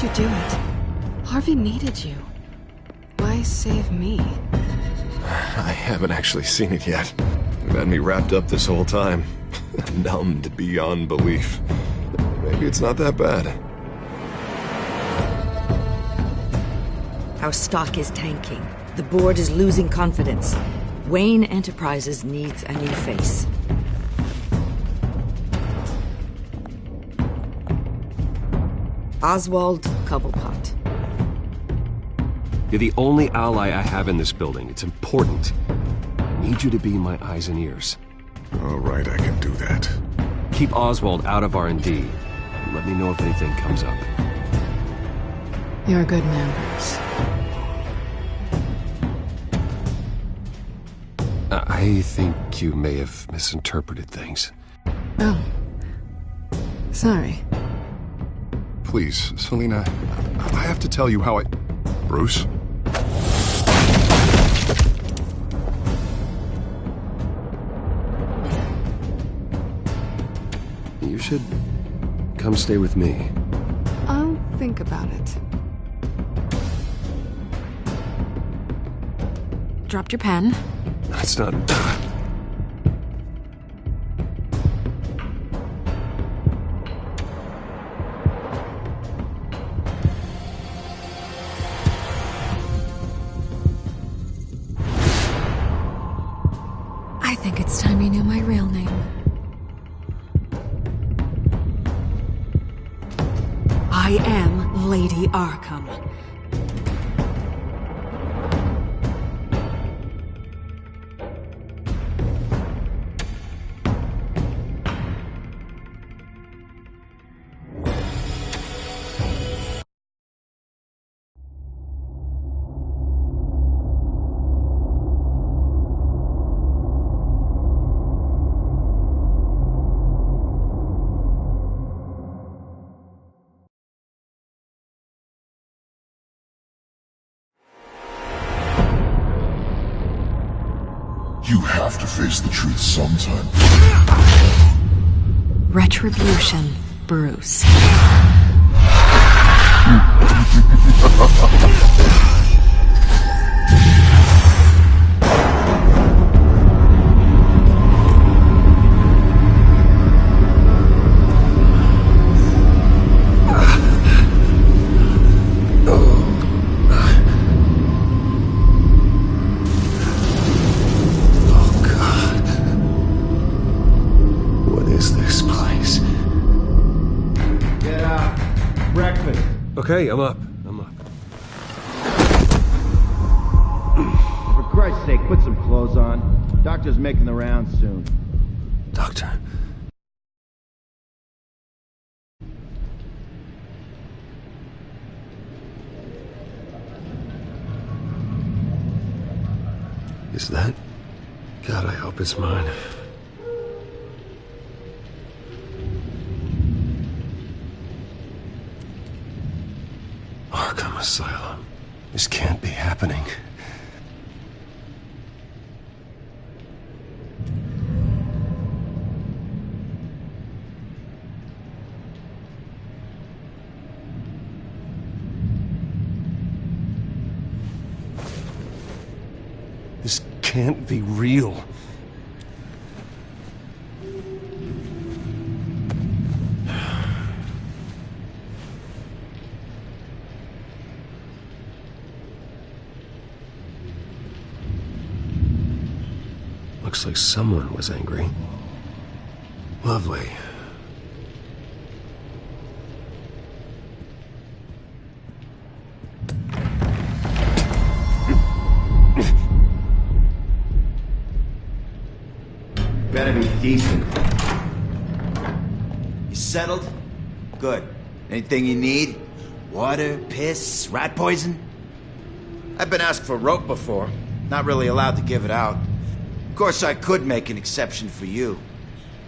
you do it? Harvey needed you. Why save me? I haven't actually seen it yet. You've had me wrapped up this whole time. Numbed beyond belief. Maybe it's not that bad. Our stock is tanking. The board is losing confidence. Wayne Enterprises needs a new face. Oswald Cobblepot. You're the only ally I have in this building. It's important. I need you to be my eyes and ears. All right, I can do that. Keep Oswald out of R&D. And let me know if anything comes up. You're a good man, Bruce. I think you may have misinterpreted things. Oh. Sorry. Please, Selina, I have to tell you how I... Bruce? You should come stay with me. I'll think about it. Dropped your pen. That's not... I think it's time you knew my real name. I am Lady Arkham. You have to face the truth sometime. Retribution, Bruce. Okay, I'm up. For Christ's sake, put some clothes on. Doctor's making the rounds soon. Doctor. Is that? God, I hope it's mine. Arkham Asylum. This can't be happening. This can't be real. Looks like someone was angry. Lovely. Better be decent. You settled? Good. Anything you need? Water, piss, rat poison? I've been asked for rope before. Not really allowed to give it out. Of course, I could make an exception for you.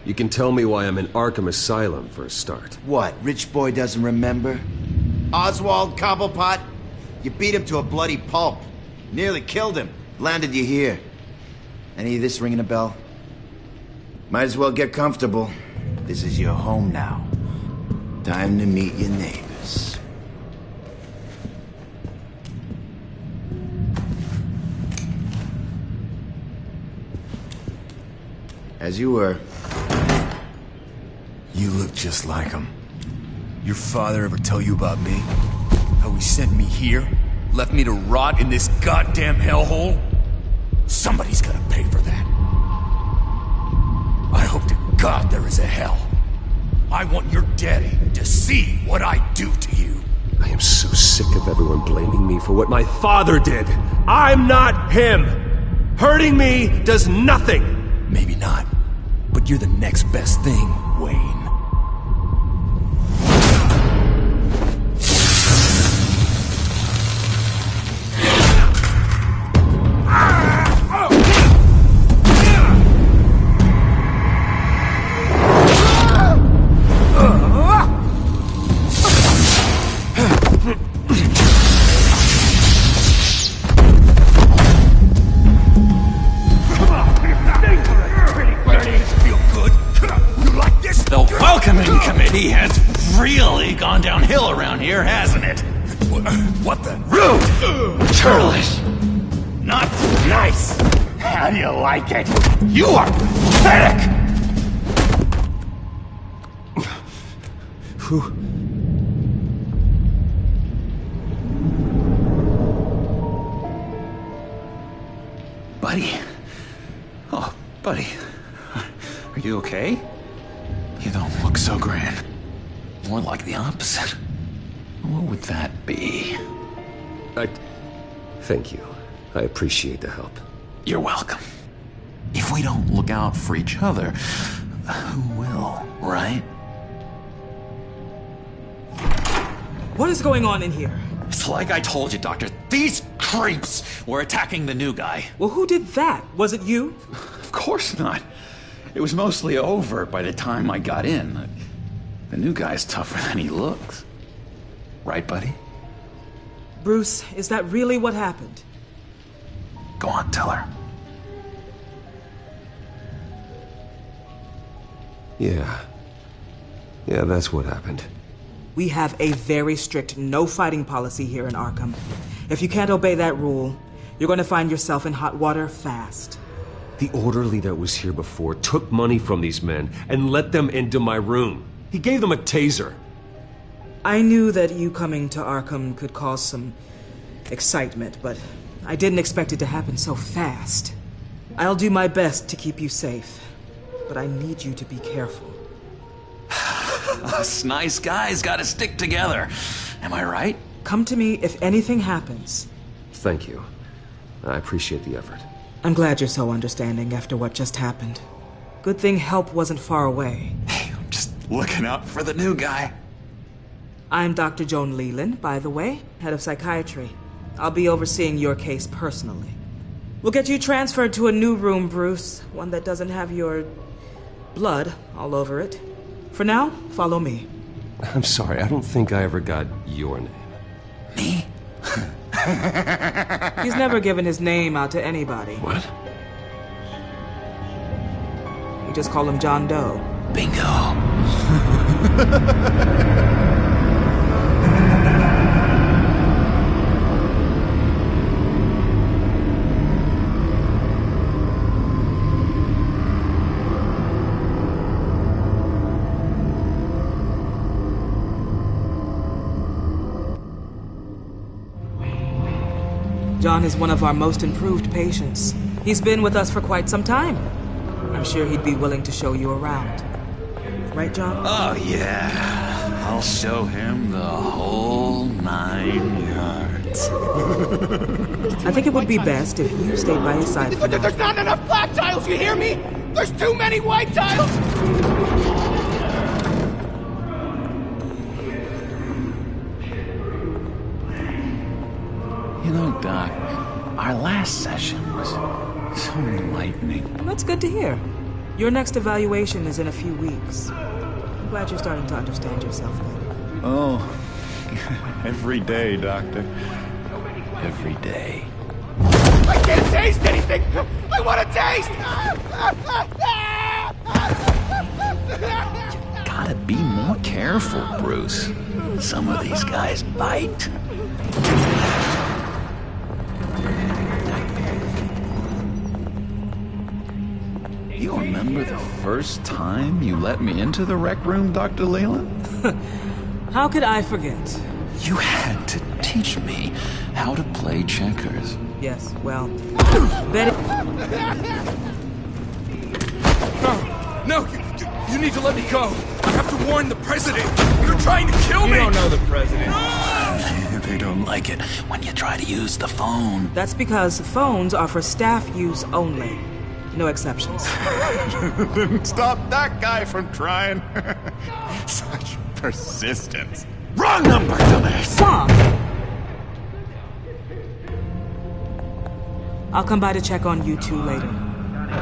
You can tell me why I'm in Arkham Asylum for a start. What, rich boy doesn't remember? Oswald Cobblepot? You beat him to a bloody pulp. Nearly killed him. Landed you here. Any of this ringing a bell? Might as well get comfortable. This is your home now. Time to meet your neighbors. As you were. You look just like him. Your father ever tell you about me? How he sent me here? Left me to rot in this goddamn hellhole? Somebody's gotta pay for that. I hope to God there is a hell. I want your daddy to see what I do to you. I am so sick of everyone blaming me for what my father did. I'm not him. Hurting me does nothing. Maybe not, but you're the next best thing, Wayne. He has really gone downhill around here, hasn't it? What the? Rude! Churlish! Not nice! How do you like it? You are pathetic! Who? Buddy? Oh, buddy. Are you okay? You don't look so grand. More like the opposite. What would that be? Thank you. I appreciate the help. You're welcome. If we don't look out for each other, who will, right? What is going on in here? It's like I told you, Doctor. These creeps were attacking the new guy. Well, who did that? Was it you? Of course not. It was mostly over by the time I got in. The new guy's tougher than he looks. Right, buddy? Bruce, is that really what happened? Go on, tell her. Yeah, that's what happened. We have a very strict no fighting policy here in Arkham. If you can't obey that rule, you're going to find yourself in hot water fast. The orderly that was here before took money from these men and let them into my room. He gave them a taser. I knew that you coming to Arkham could cause some excitement, but I didn't expect it to happen so fast. I'll do my best to keep you safe, but I need you to be careful. Us nice guys gotta stick together. Am I right? Come to me if anything happens. Thank you. I appreciate the effort. I'm glad you're so understanding after what just happened. Good thing help wasn't far away. Hey, I'm just looking out for the new guy. I'm Dr. Joan Leland, by the way, head of psychiatry. I'll be overseeing your case personally. We'll get you transferred to a new room, Bruce. One that doesn't have your blood all over it. For now, follow me. I'm sorry, I don't think I ever got your name. Me? He's never given his name out to anybody. What? We just call him John Doe. Bingo. John is one of our most improved patients. He's been with us for quite some time. I'm sure he'd be willing to show you around. Right, John? Oh, yeah. I'll show him the whole 9 yards. I think it would be best if you stayed by his side. There's not enough black tiles, you hear me? There's too many white tiles! You know, Doc, our last session was so enlightening. Well, that's good to hear. Your next evaluation is in a few weeks. I'm glad you're starting to understand yourself better. Oh, every day, Doctor. Every day. I can't taste anything! I want to taste! Gotta be more careful, Bruce. Some of these guys bite. You remember the first time you let me into the rec room, Dr. Leland? How could I forget? You had to teach me how to play checkers. Yes, well, Betty... No, you need to let me go. I have to warn the president. You're trying to kill me. You don't know the president. They don't like it when you try to use the phone. That's because phones are for staff use only. No exceptions. Stop that guy from trying. Such persistence. Wrong number, dumbass! Tom! I'll come by to check on you two later.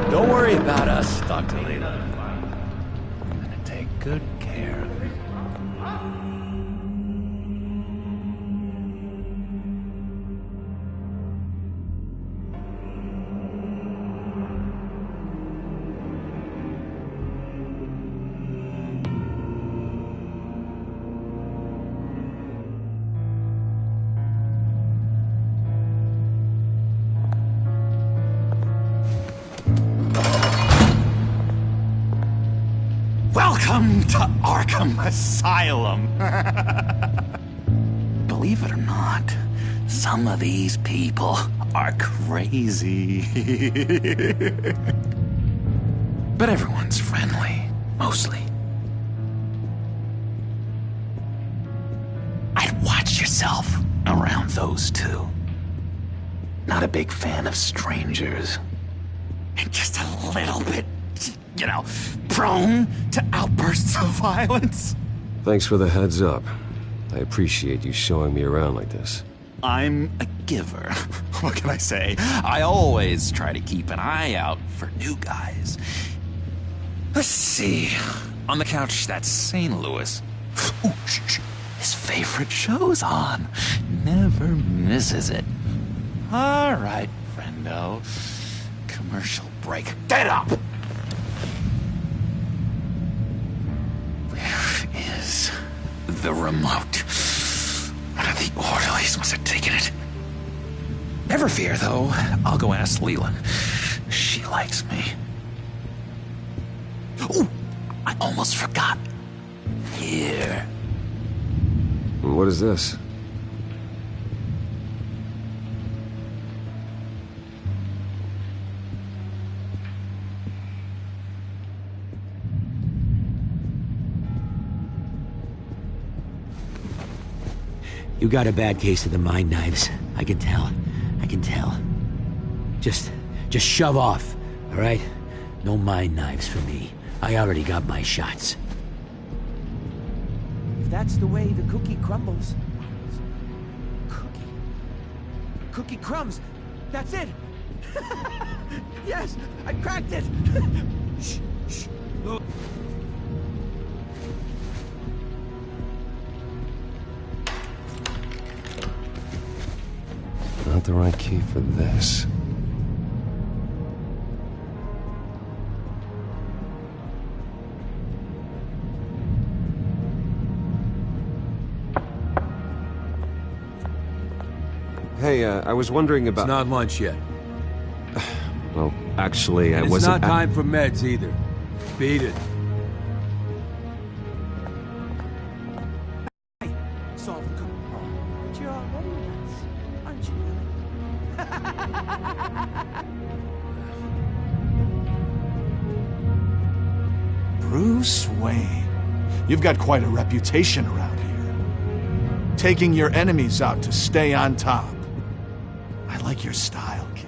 Don't worry about us, Dr. Leland. I'm gonna take good care of you. Welcome to Arkham Asylum. Believe it or not, some of these people are crazy. But everyone's friendly, mostly. I'd watch yourself around those two. Not a big fan of strangers. And just a little bit, you know, prone to outbursts of violence. Thanks for the heads up. I appreciate you showing me around like this. I'm a giver. What can I say? I always try to keep an eye out for new guys. Let's see. On the couch, that's St. Louis. Ooh, shh. His favorite show's on. Never misses it. All right, friendo. Commercial break. Get up! Where is the remote? One of the orderlies must have taken it. Never fear, though. I'll go ask Leland. She likes me. Ooh, I almost forgot. Here. What is this? You got a bad case of the mind knives. I can tell. I can tell. Just shove off, all right? No mind knives for me. I already got my shots. If that's the way the cookie crumbles. Cookie crumbs. That's it. Yes, I cracked it. Shh, shh. Look. Not the right key for this. Hey, I was wondering about... It's not lunch yet. Well, actually, I It's wasn't... not time for meds either. Beat it. Solve the cookie. But you're already nuts, aren't you? Bruce Wayne. You've got quite a reputation around here. Taking your enemies out to stay on top. I like your style, kid.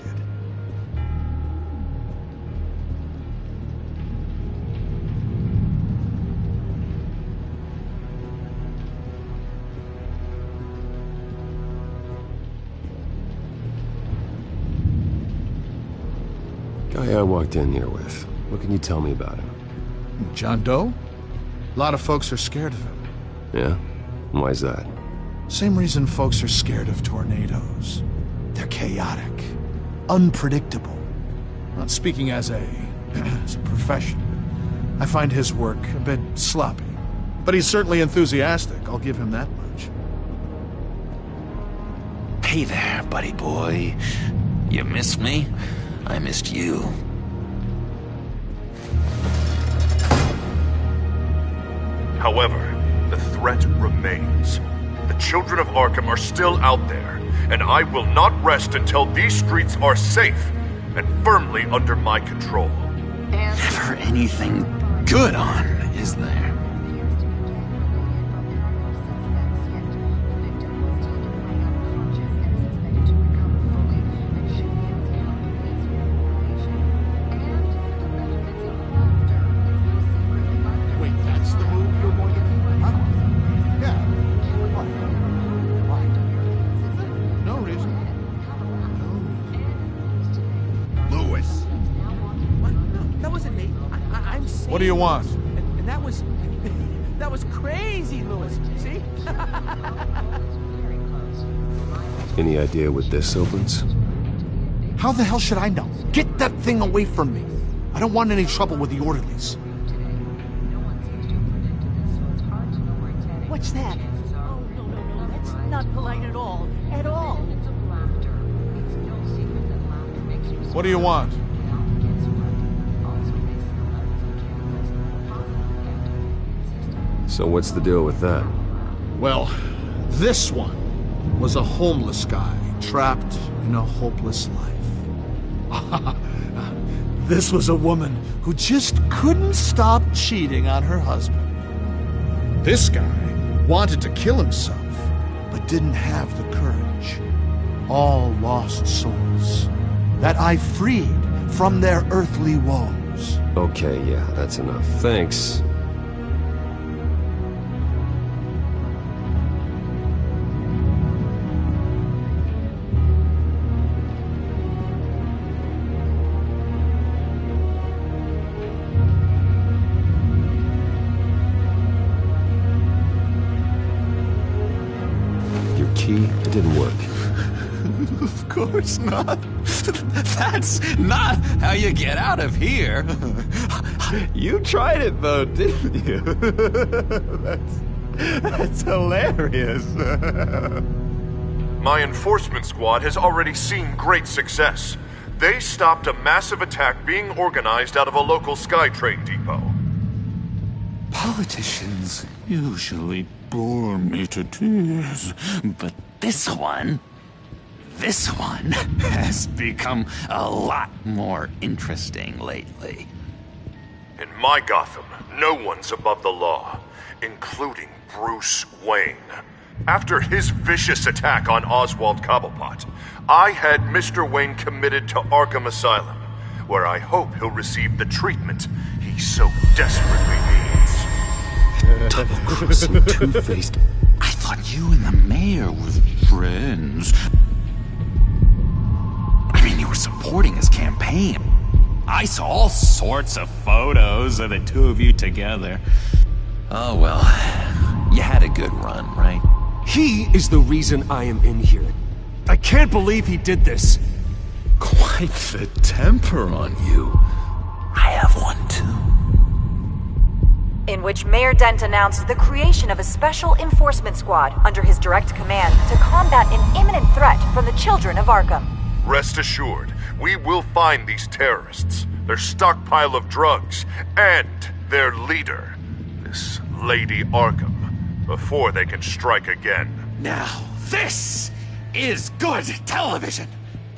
Guy I walked in here with. What can you tell me about him? John Doe? A lot of folks are scared of him. Yeah? Why's that? Same reason folks are scared of tornadoes. They're chaotic, unpredictable. Not speaking as a profession. I find his work a bit sloppy. But he's certainly enthusiastic, I'll give him that much. Hey there, buddy boy. You miss me? I missed you. However, the threat remains. The children of Arkham are still out there, and I will not rest until these streets are safe and firmly under my control. Never anything good on, is there? Wait, that's the move you're going to do? Huh? Yeah. Why? No reason. Lewis. What? No, that wasn't me. I'm saying... What do you want? And that was... that was crazy, Lewis. See? Any idea what this opens? How the hell should I know? Get that thing away from me. I don't want any trouble with the orderlies. What's that? Oh, no. That's not polite at all. At all. What do you want? So what's the deal with that? Well, this one was a homeless guy trapped in a hopeless life. This was a woman who just couldn't stop cheating on her husband. This guy wanted to kill himself, but didn't have the courage. All lost souls that I freed from their earthly woes. Okay, yeah, that's enough. Thanks. It didn't work. Of course not. That's not how you get out of here. You tried it though, didn't you? That's hilarious. My enforcement squad has already seen great success. They stopped a massive attack being organized out of a local SkyTrain depot. Politicians usually bore me to tears, but this one has become a lot more interesting lately. In my Gotham, no one's above the law, including Bruce Wayne. After his vicious attack on Oswald Cobblepot, I had Mr. Wayne committed to Arkham Asylum, where I hope he'll receive the treatment he so desperately needs. Double-crossing, two-faced. I thought you and the mayor were friends. I mean, you were supporting his campaign. I saw all sorts of photos of the two of you together. Oh, well, you had a good run, right? He is the reason I am in here. I can't believe he did this. Quite the temper on you. I have one, too. In which Mayor Dent announced the creation of a special enforcement squad under his direct command to combat an imminent threat from the children of Arkham. Rest assured, we will find these terrorists, their stockpile of drugs, and their leader, this Lady Arkham, before they can strike again. Now, this is good television!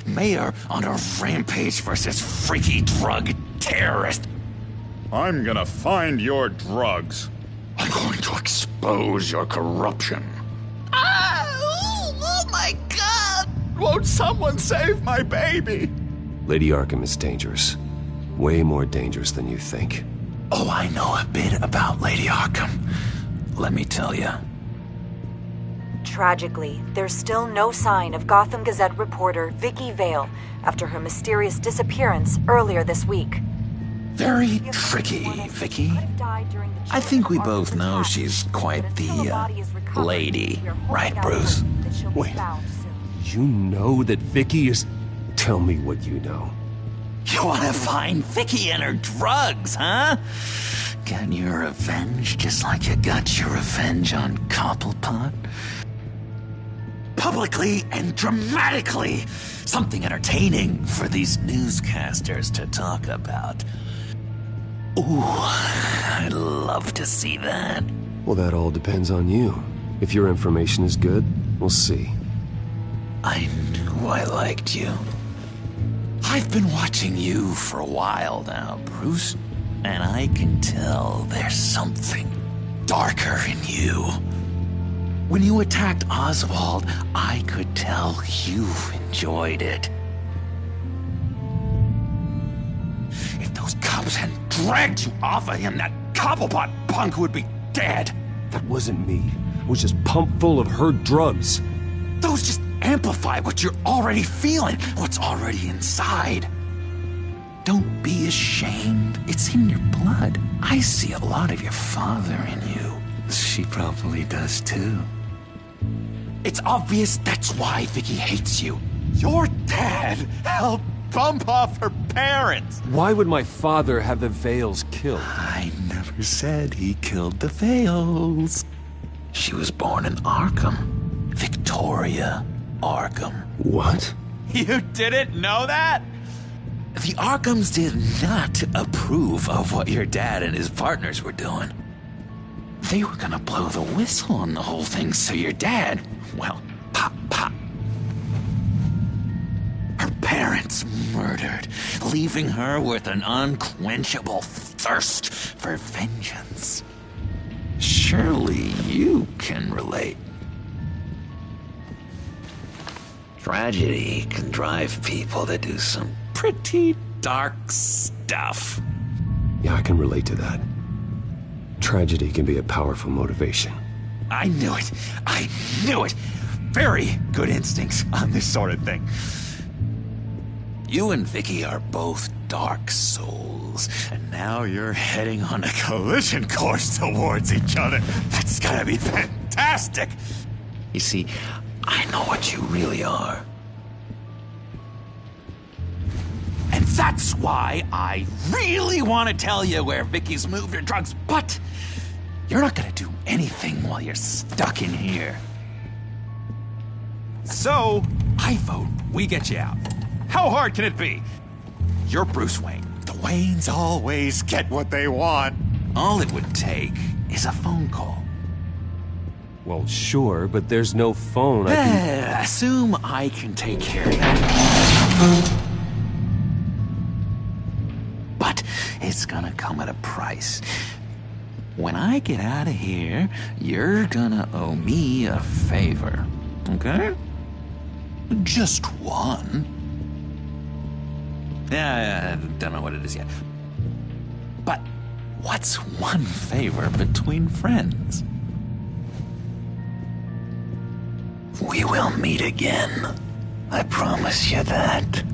Mayor on a rampage versus freaky drug terrorist. I'm gonna find your drugs. I'm going to expose your corruption. Oh my God! Won't someone save my baby? Lady Arkham is dangerous. Way more dangerous than you think. Oh, I know a bit about Lady Arkham. Let me tell you. Tragically, there's still no sign of Gotham Gazette reporter Vicky Vale after her mysterious disappearance earlier this week. Very tricky, Vicky. I think we both know she's quite the, lady, right, Bruce? Wait, you know that Vicky is... Tell me what you know. You wanna find Vicky and her drugs, huh? Get your revenge just like you got your revenge on Cobblepot? Publicly and dramatically! Something entertaining for these newscasters to talk about. Ooh, I'd love to see that. Well, that all depends on you. If your information is good, we'll see. I knew I liked you. I've been watching you for a while now, Bruce, and I can tell there's something darker in you. When you attacked Oswald, I could tell you enjoyed it. If those cops hadn't dragged you off of him, that Cobblepot punk would be dead. That wasn't me. It was just pumped full of her drugs. Those just amplify what you're already feeling, what's already inside. Don't be ashamed. It's in your blood. I see a lot of your father in you. She probably does too. It's obvious that's why Vicky hates you. Your dad helped bump off her parents. Why would my father have the Vales killed? I never said he killed the Vales. She was born in Arkham. Victoria Arkham. What? You didn't know that? The Arkhams did not approve of what your dad and his partners were doing. They were gonna blow the whistle on the whole thing, so your dad, well, pop. Her parents murdered, leaving her with an unquenchable thirst for vengeance. Surely you can relate. Tragedy can drive people to do some pretty dark stuff. Yeah, I can relate to that. Tragedy can be a powerful motivation. I knew it. I knew it. Very good instincts on this sort of thing. You and Vicky are both dark souls, and now you're heading on a collision course towards each other. That's gotta be fantastic. You see, I know what you really are. And that's why I really want to tell you where Vicky's moved her drugs, but you're not gonna do anything while you're stuck in here. So, I vote we get you out. How hard can it be? You're Bruce Wayne. The Waynes always get what they want. All it would take is a phone call. Well, sure, but there's no phone. I can... Assume I can take care of that. But it's gonna come at a price. When I get out of here, you're gonna owe me a favor, okay? Just one. Yeah, I don't know what it is yet. But what's one favor between friends? We will meet again. I promise you that.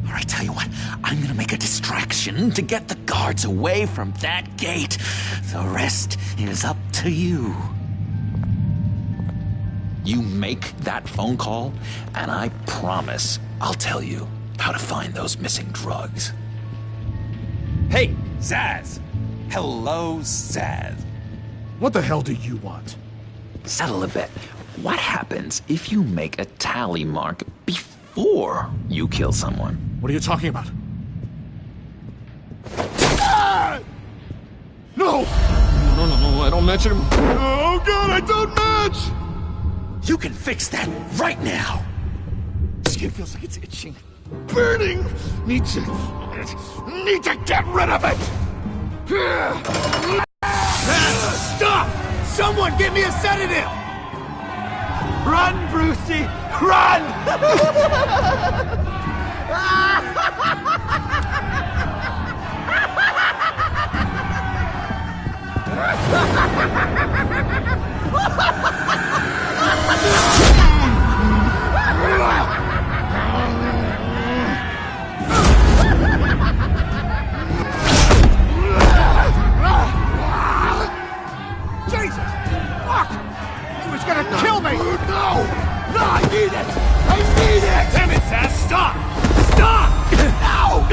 All right, tell you what, I'm gonna make a distraction to get the guards away from that gate. The rest is up to you. You make that phone call, and I promise I'll tell you how to find those missing drugs. Hey, Zaz! Hello, Zaz. What the hell do you want? Settle a bit. What happens if you make a tally mark before you kill someone? What are you talking about? Ah! No! No, I don't match him. Oh god, I don't match! You can fix that right now! Skin feels like it's itching. Burning! Need to get rid of it! Stop! Someone give me a sedative! Run, Brucey! Run! Jesus! Fuck! He was gonna kill me! No! No, I need it! I need it! Damn it, Zaz, stop! Stop! No!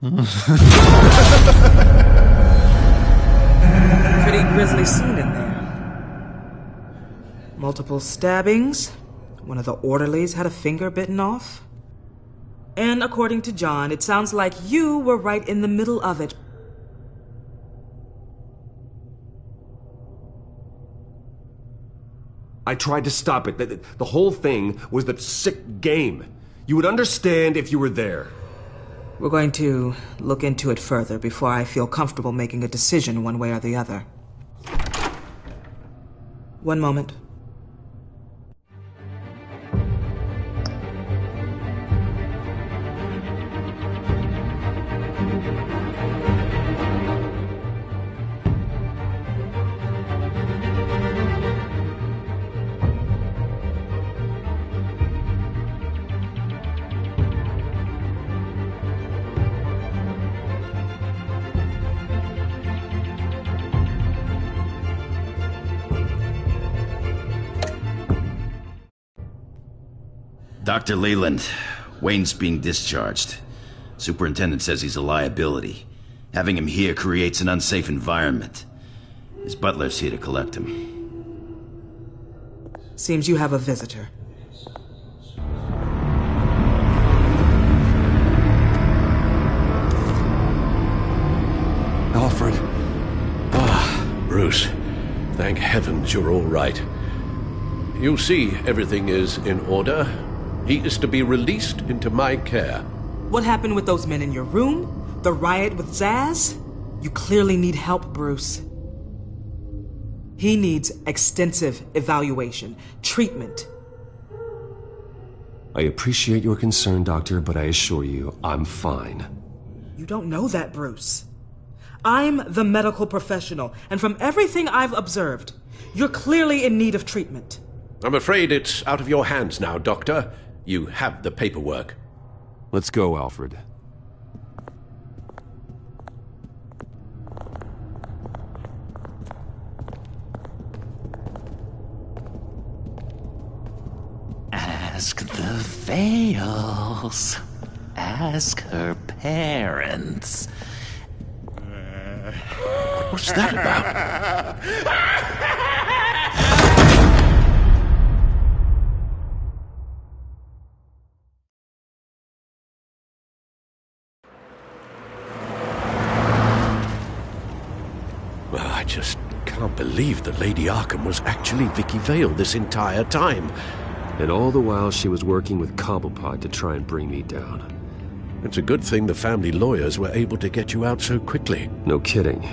Pretty grisly scene in there. Multiple stabbings. One of the orderlies had a finger bitten off. And according to John, it sounds like you were right in the middle of it. I tried to stop it. The whole thing was the sick game. You would understand if you were there. We're going to look into it further before I feel comfortable making a decision one way or the other. One moment. Dr. Leland, Wayne's being discharged. Superintendent says he's a liability. Having him here creates an unsafe environment. His butler's here to collect him. Seems you have a visitor. Alfred. Bruce. Thank heavens you're all right. You see, everything is in order. He is to be released into my care. What happened with those men in your room? The riot with Zaz? You clearly need help, Bruce. He needs extensive evaluation, treatment. I appreciate your concern, Doctor, but I assure you, I'm fine. You don't know that, Bruce. I'm the medical professional, and from everything I've observed, you're clearly in need of treatment. I'm afraid it's out of your hands now, Doctor. You have the paperwork. Let's go, Alfred. Ask the Vales. Ask her parents. What's that about? Well, I just can't believe that Lady Arkham was actually Vicky Vale this entire time. And all the while she was working with Cobblepot to try and bring me down. It's a good thing the family lawyers were able to get you out so quickly. No kidding.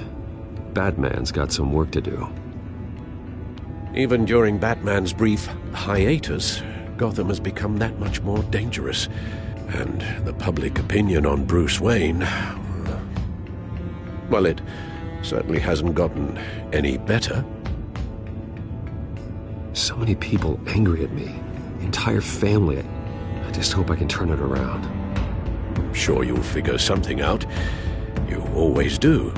Batman's got some work to do. Even during Batman's brief hiatus, Gotham has become that much more dangerous. And the public opinion on Bruce Wayne... well, it certainly hasn't gotten any better. So many people angry at me. The entire family. I just hope I can turn it around. I'm sure you'll figure something out. You always do.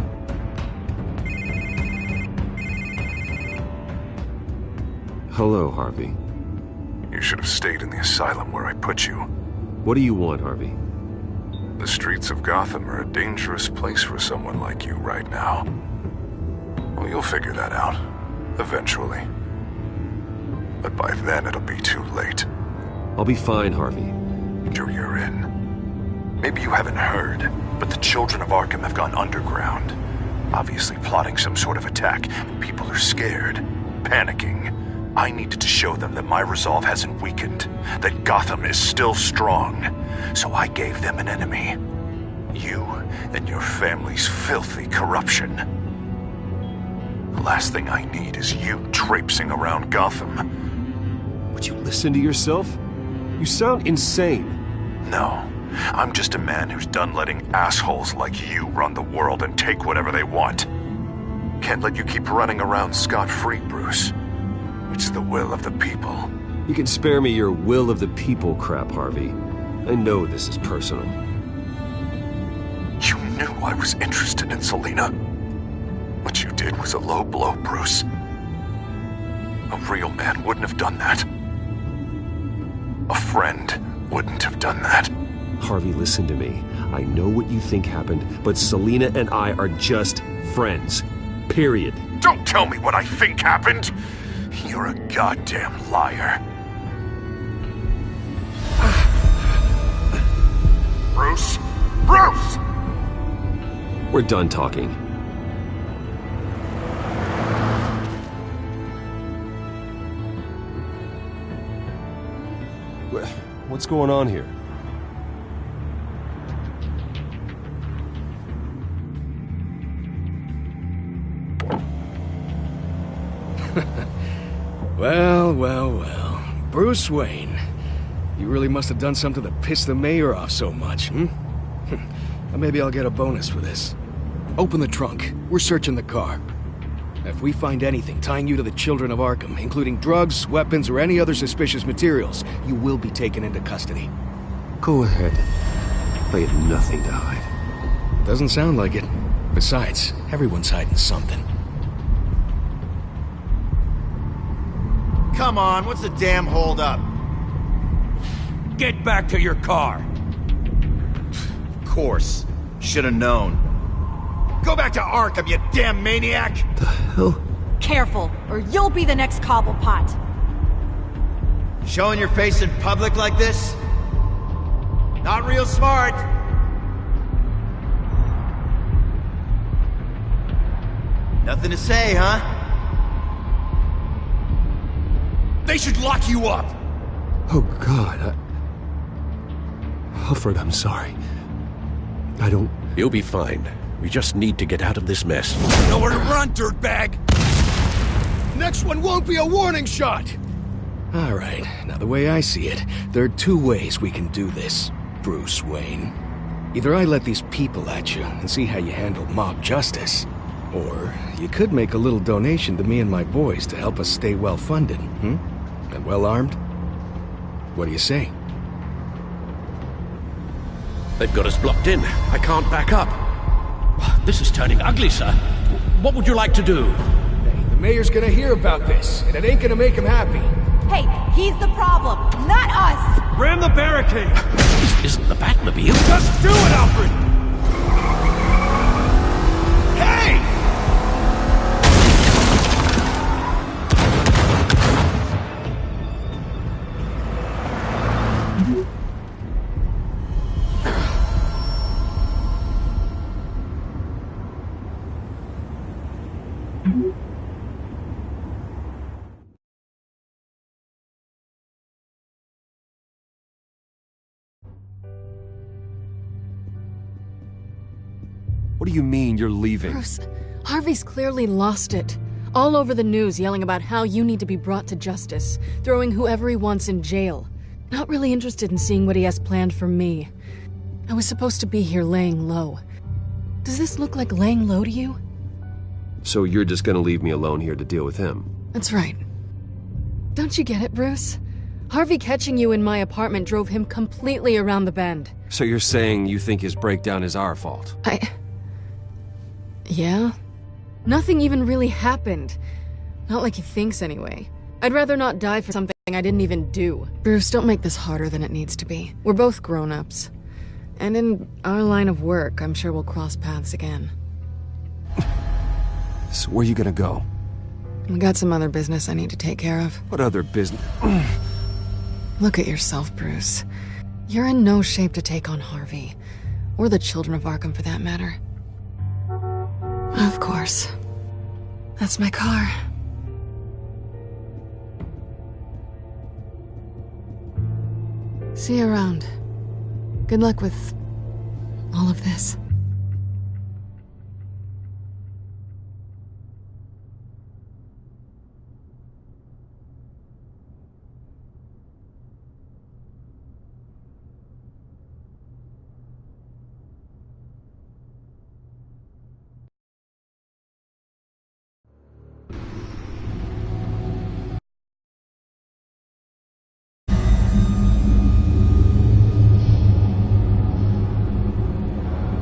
Hello, Harvey. You should have stayed in the asylum where I put you. What do you want, Harvey? The streets of Gotham are a dangerous place for someone like you right now. Well, you'll figure that out. Eventually. But by then it'll be too late. I'll be fine, Harvey. Sure you're in. Maybe you haven't heard, but the children of Arkham have gone underground. Obviously plotting some sort of attack. People are scared, panicking. I needed to show them that my resolve hasn't weakened, that Gotham is still strong. So I gave them an enemy. You and your family's filthy corruption. The last thing I need is you traipsing around Gotham. Would you listen to yourself? You sound insane. No. I'm just a man who's done letting assholes like you run the world and take whatever they want. Can't let you keep running around scot-free, Bruce. It's the will of the people. You can spare me your will of the people crap, Harvey. I know this is personal. You knew I was interested in Selina. What you did was a low blow, Bruce. A real man wouldn't have done that. A friend wouldn't have done that. Harvey, listen to me. I know what you think happened, but Selina and I are just friends. Period. Don't tell me what I think happened! You're a goddamn liar. Bruce? Bruce! We're done talking. What's going on here? Well. Bruce Wayne. You really must have done something to piss the mayor off so much, hmm? Maybe I'll get a bonus for this. Open the trunk. We're searching the car. If we find anything tying you to the Children of Arkham, including drugs, weapons, or any other suspicious materials, you will be taken into custody. Go ahead. I have nothing to hide. Doesn't sound like it. Besides, everyone's hiding something. Come on, what's the damn holdup? Get back to your car! Of course. Should've known. Go back to Arkham, you damn maniac! The hell? Careful, or you'll be the next Cobblepot. Showing your face in public like this? Not real smart. Nothing to say, huh? They should lock you up! Oh, God, Alfred, I'm sorry. I don't... You'll be fine. We just need to get out of this mess. Nowhere to run, dirtbag! Next one won't be a warning shot! Alright, now the way I see it, there are two ways we can do this, Bruce Wayne. Either I let these people at you and see how you handle mob justice, or you could make a little donation to me and my boys to help us stay well-funded, and well-armed. What do you say? They've got us blocked in. I can't back up. This is turning ugly, sir. What would you like to do? Hey, the mayor's gonna hear about this, and it ain't gonna make him happy. Hey, he's the problem, not us! Ram the barricade! This isn't the Batmobile. Just do it, Alfred! Hey! What do you mean you're leaving? Bruce, Harvey's clearly lost it. All over the news yelling about how you need to be brought to justice, throwing whoever he wants in jail. Not really interested in seeing what he has planned for me. I was supposed to be here laying low. Does this look like laying low to you? So you're just gonna leave me alone here to deal with him? That's right. Don't you get it, Bruce? Harvey catching you in my apartment drove him completely around the bend. So you're saying you think his breakdown is our fault? Yeah? Nothing even really happened. Not like he thinks, anyway. I'd rather not die for something I didn't even do. Bruce, don't make this harder than it needs to be. We're both grown-ups. And in our line of work, I'm sure we'll cross paths again. So where are you gonna go? We got some other business I need to take care of. What other business? Look at yourself, Bruce. You're in no shape to take on Harvey. Or the Children of Arkham, for that matter. Of course. That's my car. See you around. Good luck with all of this.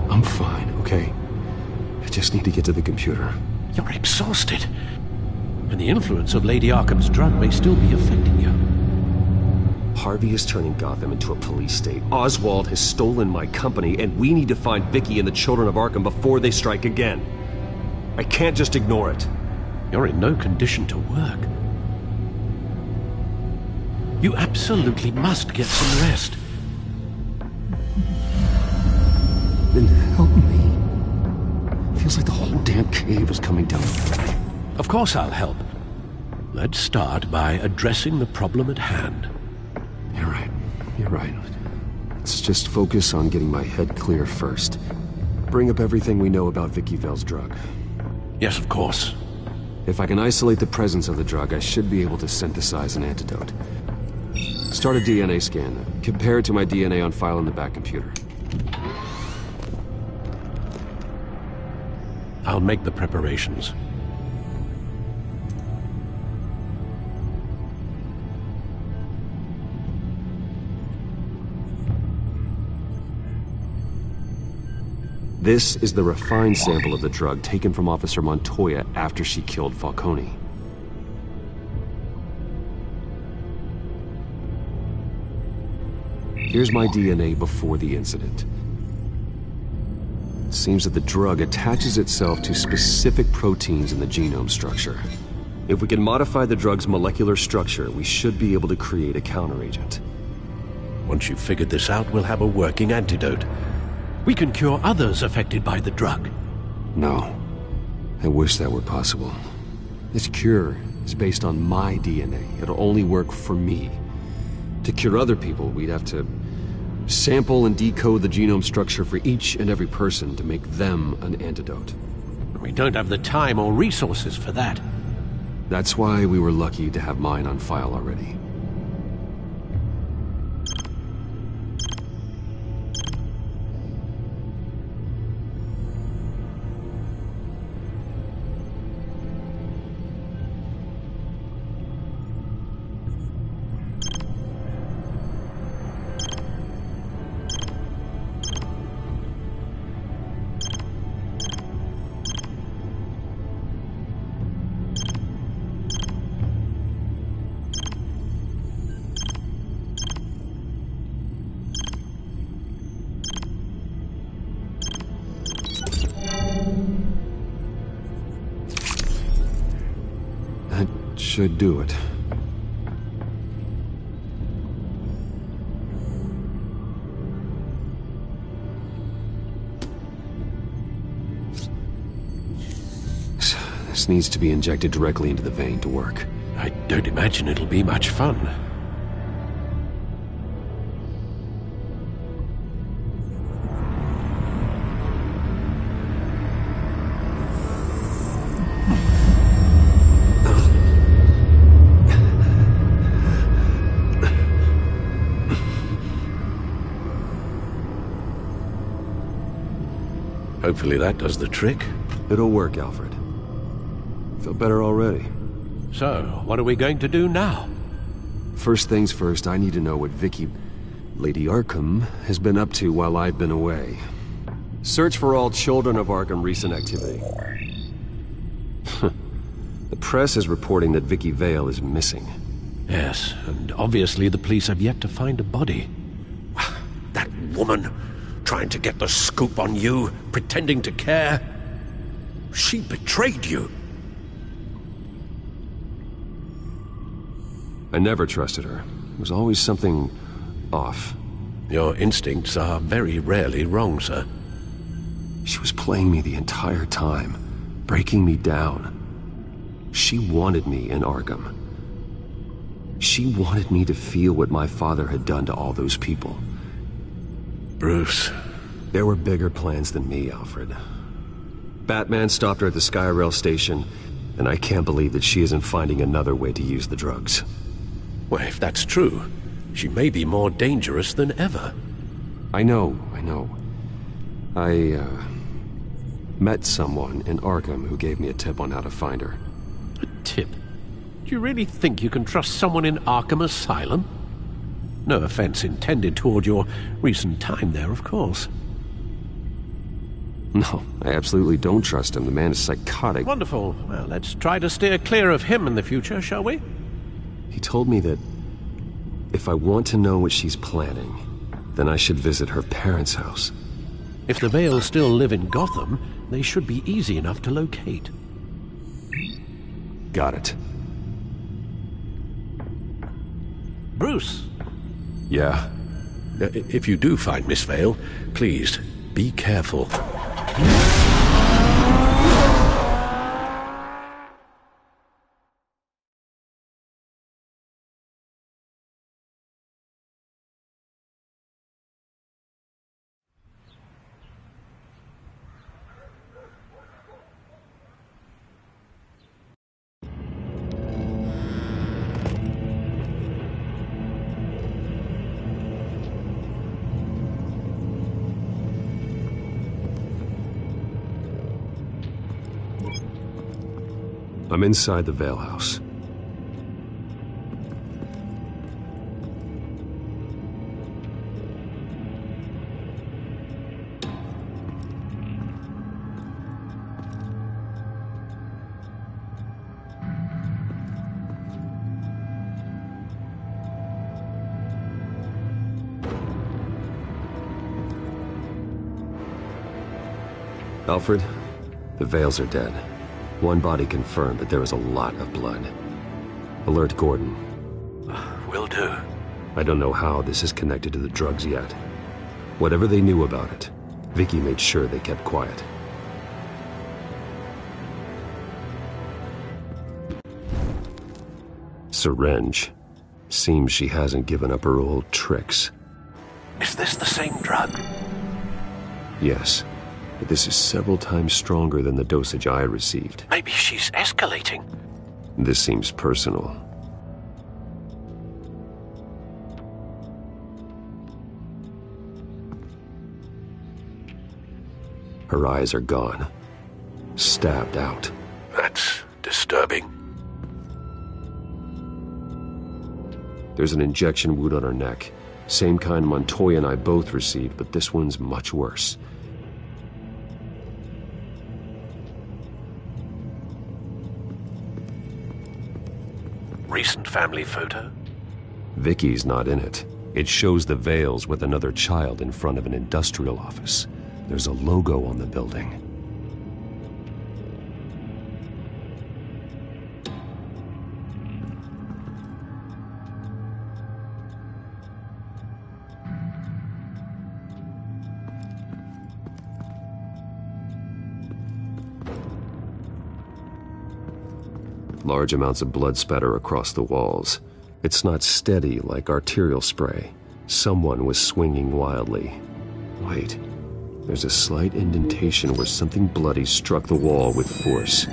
I'm fine, okay? I just need to get to the computer. You're exhausted. And the influence of Lady Arkham's drug may still be affecting you. Harvey is turning Gotham into a police state. Oswald has stolen my company, and we need to find Vicky and the children of Arkham before they strike again. I can't just ignore it. You're in no condition to work. You absolutely must get some rest. Then help me. Feels like the whole damn cave is coming down. Of course I'll help. Let's start by addressing the problem at hand. You're right. You're right. Let's just focus on getting my head clear first. Bring up everything we know about Vicky Vale's drug. Yes, of course. If I can isolate the presence of the drug, I should be able to synthesize an antidote. Start a DNA scan. Compare it to my DNA on file in the back computer. I'll make the preparations. This is the refined sample of the drug taken from Officer Montoya after she killed Falcone. Here's my DNA before the incident. It seems that the drug attaches itself to specific proteins in the genome structure. If we can modify the drug's molecular structure, we should be able to create a counteragent. Once you've figured this out, we'll have a working antidote. We can cure others affected by the drug. No. I wish that were possible. This cure is based on my DNA. It'll only work for me. To cure other people, we'd have to sample and decode the genome structure for each and every person to make them an antidote. We don't have the time or resources for that. That's why we were lucky to have mine on file already. Should do it. This needs to be injected directly into the vein to work. I don't imagine it'll be much fun. Hopefully that does the trick. It'll work, Alfred. Feel better already. So, what are we going to do now? First things first, I need to know what Vicky, Lady Arkham, has been up to while I've been away. Search for all children of Arkham recent activity. The press is reporting that Vicky Vale is missing. Yes, and obviously the police have yet to find a body. That woman, trying to get the scoop on you, pretending to care. She betrayed you. I never trusted her. There was always something off. Your instincts are very rarely wrong, sir. She was playing me the entire time, breaking me down. She wanted me in Arkham. She wanted me to feel what my father had done to all those people. Bruce. There were bigger plans than me, Alfred. Batman stopped her at the Skyrail station, and I can't believe that she isn't finding another way to use the drugs. Well, if that's true, she may be more dangerous than ever. I know. I met someone in Arkham who gave me a tip on how to find her. A tip? Do you really think you can trust someone in Arkham Asylum? No offense intended toward your recent time there, of course. No, I absolutely don't trust him. The man is psychotic. Wonderful. Well, let's try to steer clear of him in the future, shall we? He told me that If I want to know what she's planning, then I should visit her parents' house. If the Vale still live in Gotham, they should be easy enough to locate. Got it. Bruce! Yeah? If you do find Miss Vale, please, be careful. I'm inside the Vale house. Alfred, the Vales are dead. One body confirmed, but there is a lot of blood. Alert Gordon. Will do. I don't know how this is connected to the drugs yet. Whatever they knew about it, Vicky made sure they kept quiet. Syringe. Seems she hasn't given up her old tricks. Is this the same drug? Yes. But this is several times stronger than the dosage I received. Maybe she's escalating. This seems personal. Her eyes are gone. Stabbed out. That's disturbing. There's an injection wound on her neck. Same kind Montoya and I both received, but this one's much worse. Recent family photo? Vicky's not in it. It shows the Vales with another child in front of an industrial office. There's a logo on the building. Large amounts of blood spatter across the walls. It's not steady like arterial spray. Someone was swinging wildly. Wait, there's a slight indentation where something bloody struck the wall with force.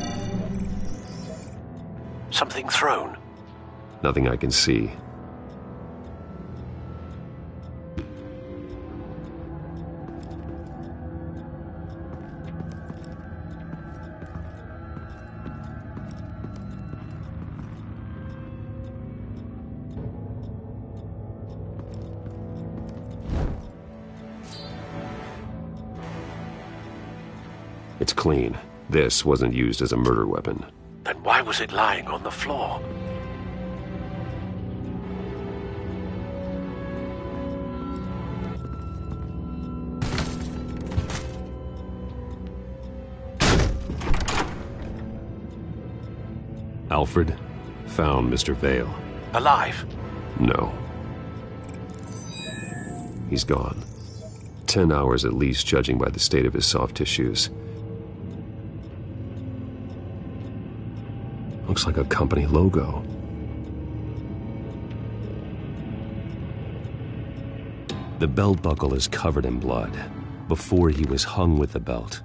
Something thrown? Nothing I can see. It's clean. This wasn't used as a murder weapon. Then why was it lying on the floor? Alfred found Mr. Vale. Alive? No. He's gone. 10 hours at least, judging by the state of his soft tissues. Looks like a company logo. The belt buckle is covered in blood. Before he was hung with the belt,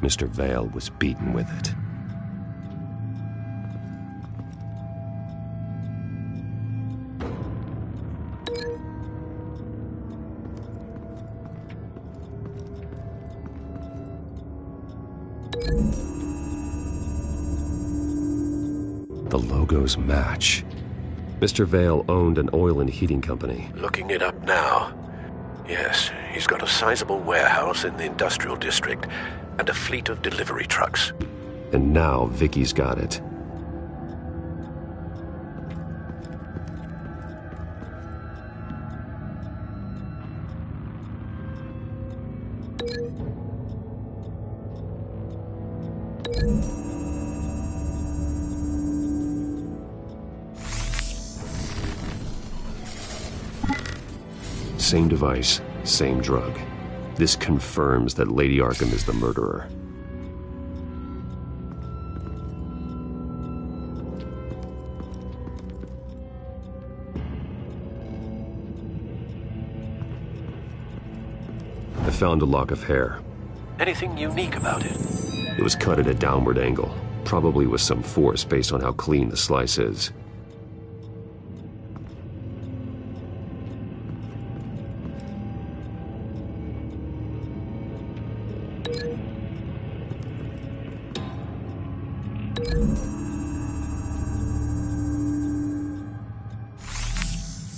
Mr. Vale was beaten with it. The logos match. Mr. Vale owned an oil and heating company. Looking it up now. Yes, he's got a sizable warehouse in the industrial district and a fleet of delivery trucks. And now Vicky's got it. Same device, same drug. This confirms that Lady Arkham is the murderer. I found a lock of hair. Anything unique about it? It was cut at a downward angle, probably with some force based on how clean the slice is.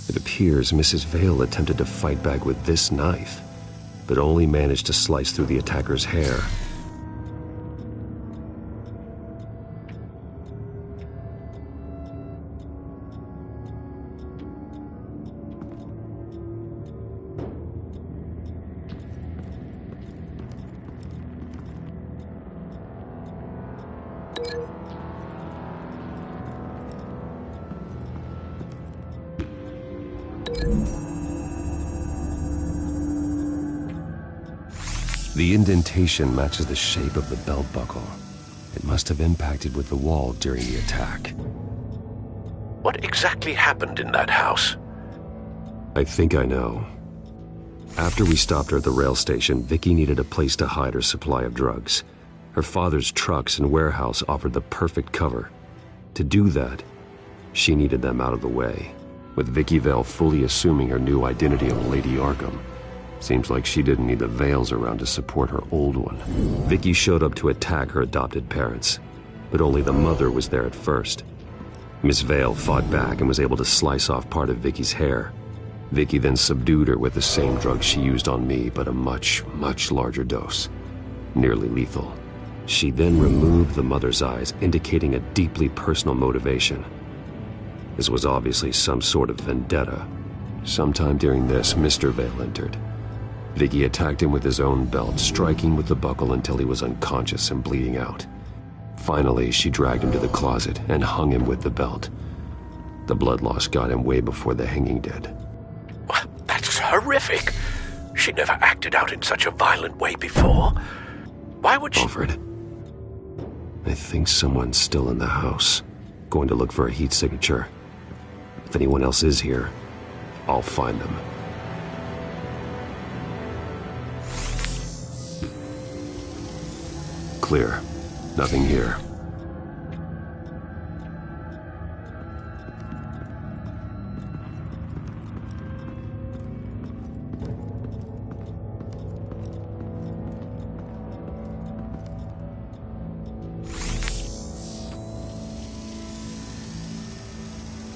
It appears Mrs. Vale attempted to fight back with this knife, but only managed to slice through the attacker's hair. The indentation matches the shape of the belt buckle. It must have impacted with the wall during the attack. What exactly happened in that house? I think I know. After we stopped her at the rail station, Vicky needed a place to hide her supply of drugs. Her father's trucks and warehouse offered the perfect cover. To do that, she needed them out of the way, with Vicky Vale fully assuming her new identity of Lady Arkham. Seems like she didn't need the Vales around to support her old one. Vicky showed up to attack her adopted parents, but only the mother was there at first. Miss Vale fought back and was able to slice off part of Vicky's hair. Vicky then subdued her with the same drug she used on me, but a much, much larger dose. Nearly lethal. She then removed the mother's eyes, indicating a deeply personal motivation. This was obviously some sort of vendetta. Sometime during this, Mr. Vale entered. Vicky attacked him with his own belt, striking with the buckle until he was unconscious and bleeding out. Finally, she dragged him to the closet and hung him with the belt. The blood loss got him way before the hanging did. That's horrific. She never acted out in such a violent way before. Why would she... Alfred, I think someone's still in the house. Going to look for a heat signature. If anyone else is here, I'll find them. Clear. Nothing here.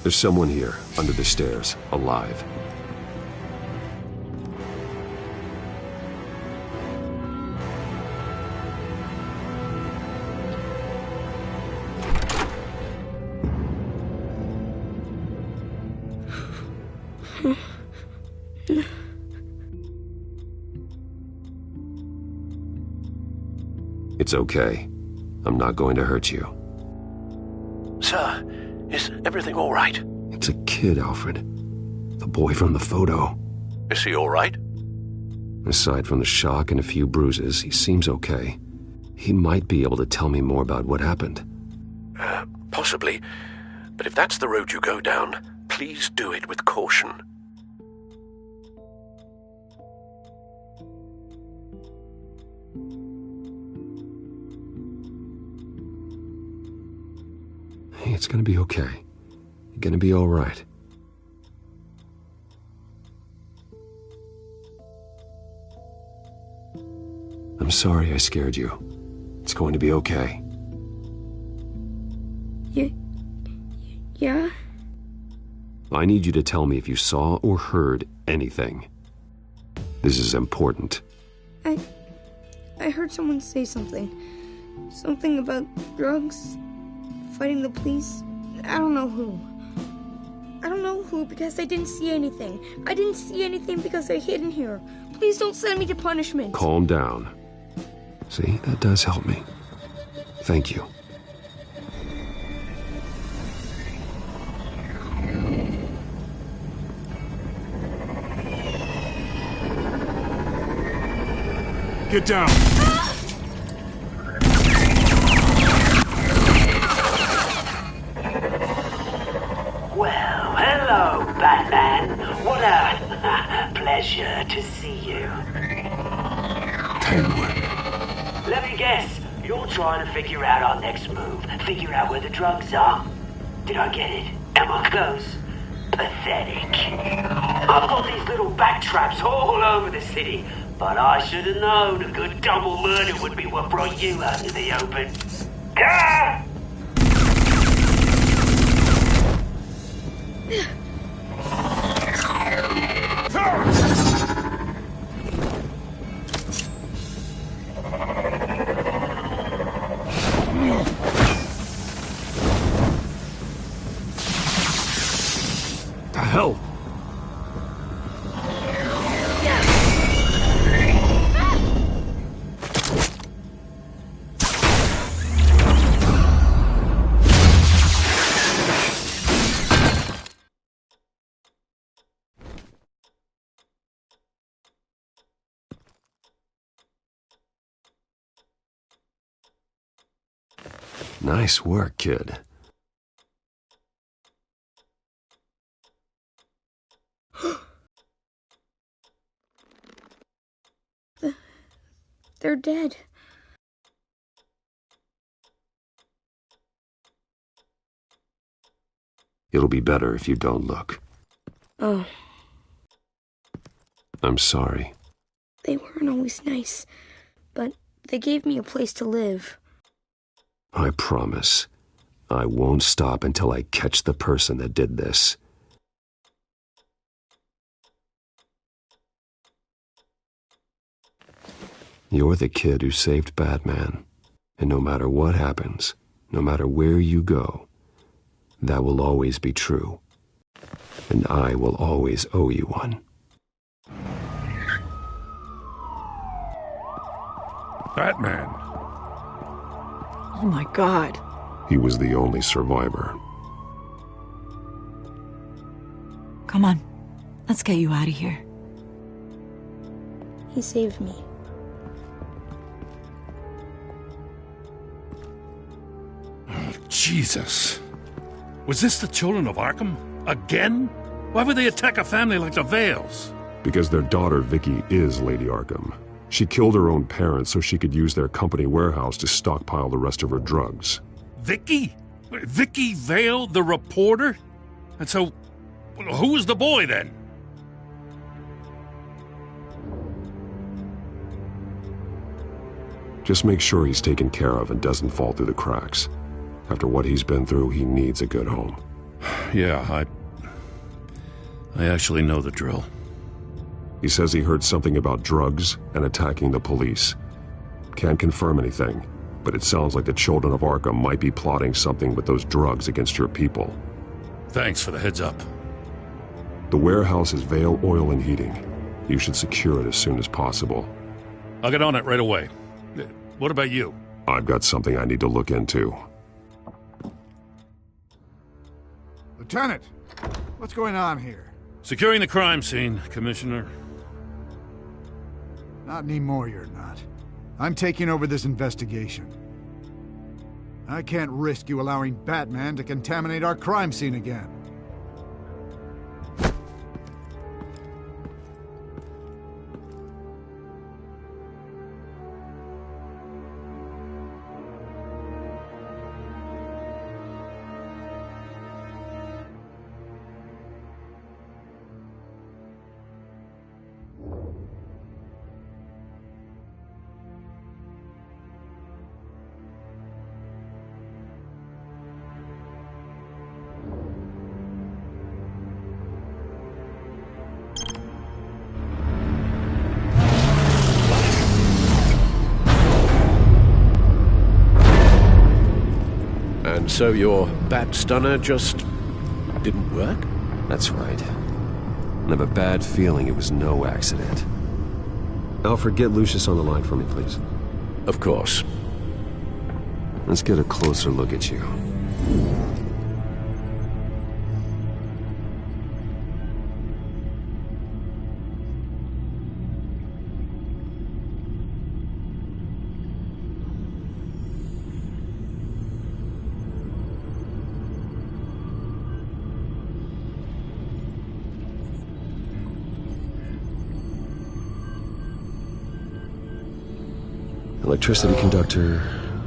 There's someone here, under the stairs, alive. It's okay. I'm not going to hurt you. Sir, is everything all right? It's a kid, Alfred. The boy from the photo. Is he all right? Aside from the shock and a few bruises, he seems okay. He might be able to tell me more about what happened. Possibly. But if that's the road you go down, please do it with caution. Hey, it's gonna be okay. You're gonna be all right. I'm sorry I scared you. It's going to be okay. Yeah? I need you to tell me if you saw or heard anything. This is important. I heard someone say something. Something about drugs, fighting the police. I don't know who. I don't know who because I didn't see anything. I didn't see anything because I hid in here. Please don't send me to punishment. Calm down. See, that does help me. Thank you. Get down! Well, hello, Batman. What a pleasure to see you. Penguin. Let me guess, you're trying to figure out our next move. Figure out where the drugs are. Did I get it? Am I close? Pathetic. I've got these little bat traps all over the city, but I should have known a good double murder would be what brought you out into the open. Ah! The hell? Nice work, kid. They're dead. It'll be better if you don't look. Oh, I'm sorry. they weren't always nice, but they gave me a place to live. I promise. I won't stop until I catch the person that did this. You're the kid who saved Batman. And no matter what happens, no matter where you go, that will always be true. And I will always owe you one. Batman. Oh my God. He was the only survivor. Come on. Let's get you out of here. He saved me. Jesus. Was this the children of Arkham? Again? Why would they attack a family like the Vales? Because their daughter, Vicky, is Lady Arkham. She killed her own parents so she could use their company warehouse to stockpile the rest of her drugs. Vicky? Vicky Vale, the reporter? And so, who was the boy then? Just make sure he's taken care of and doesn't fall through the cracks. After what he's been through, he needs a good home. Yeah, I actually know the drill. He says he heard something about drugs and attacking the police. Can't confirm anything, but it sounds like the children of Arkham might be plotting something with those drugs against your people. Thanks for the heads up. The warehouse is Vale Oil and Heating. You should secure it as soon as possible. I'll get on it right away. What about you? I've got something I need to look into. Lieutenant, what's going on here? Securing the crime scene, Commissioner. Not anymore, you're not. I'm taking over this investigation. I can't risk you allowing Batman to contaminate our crime scene again. And so your bat stunner just didn't work? That's right. I have a bad feeling it was no accident. Alfred, get Lucius on the line for me, please. Of course. Let's get a closer look at you. Electricity conductor,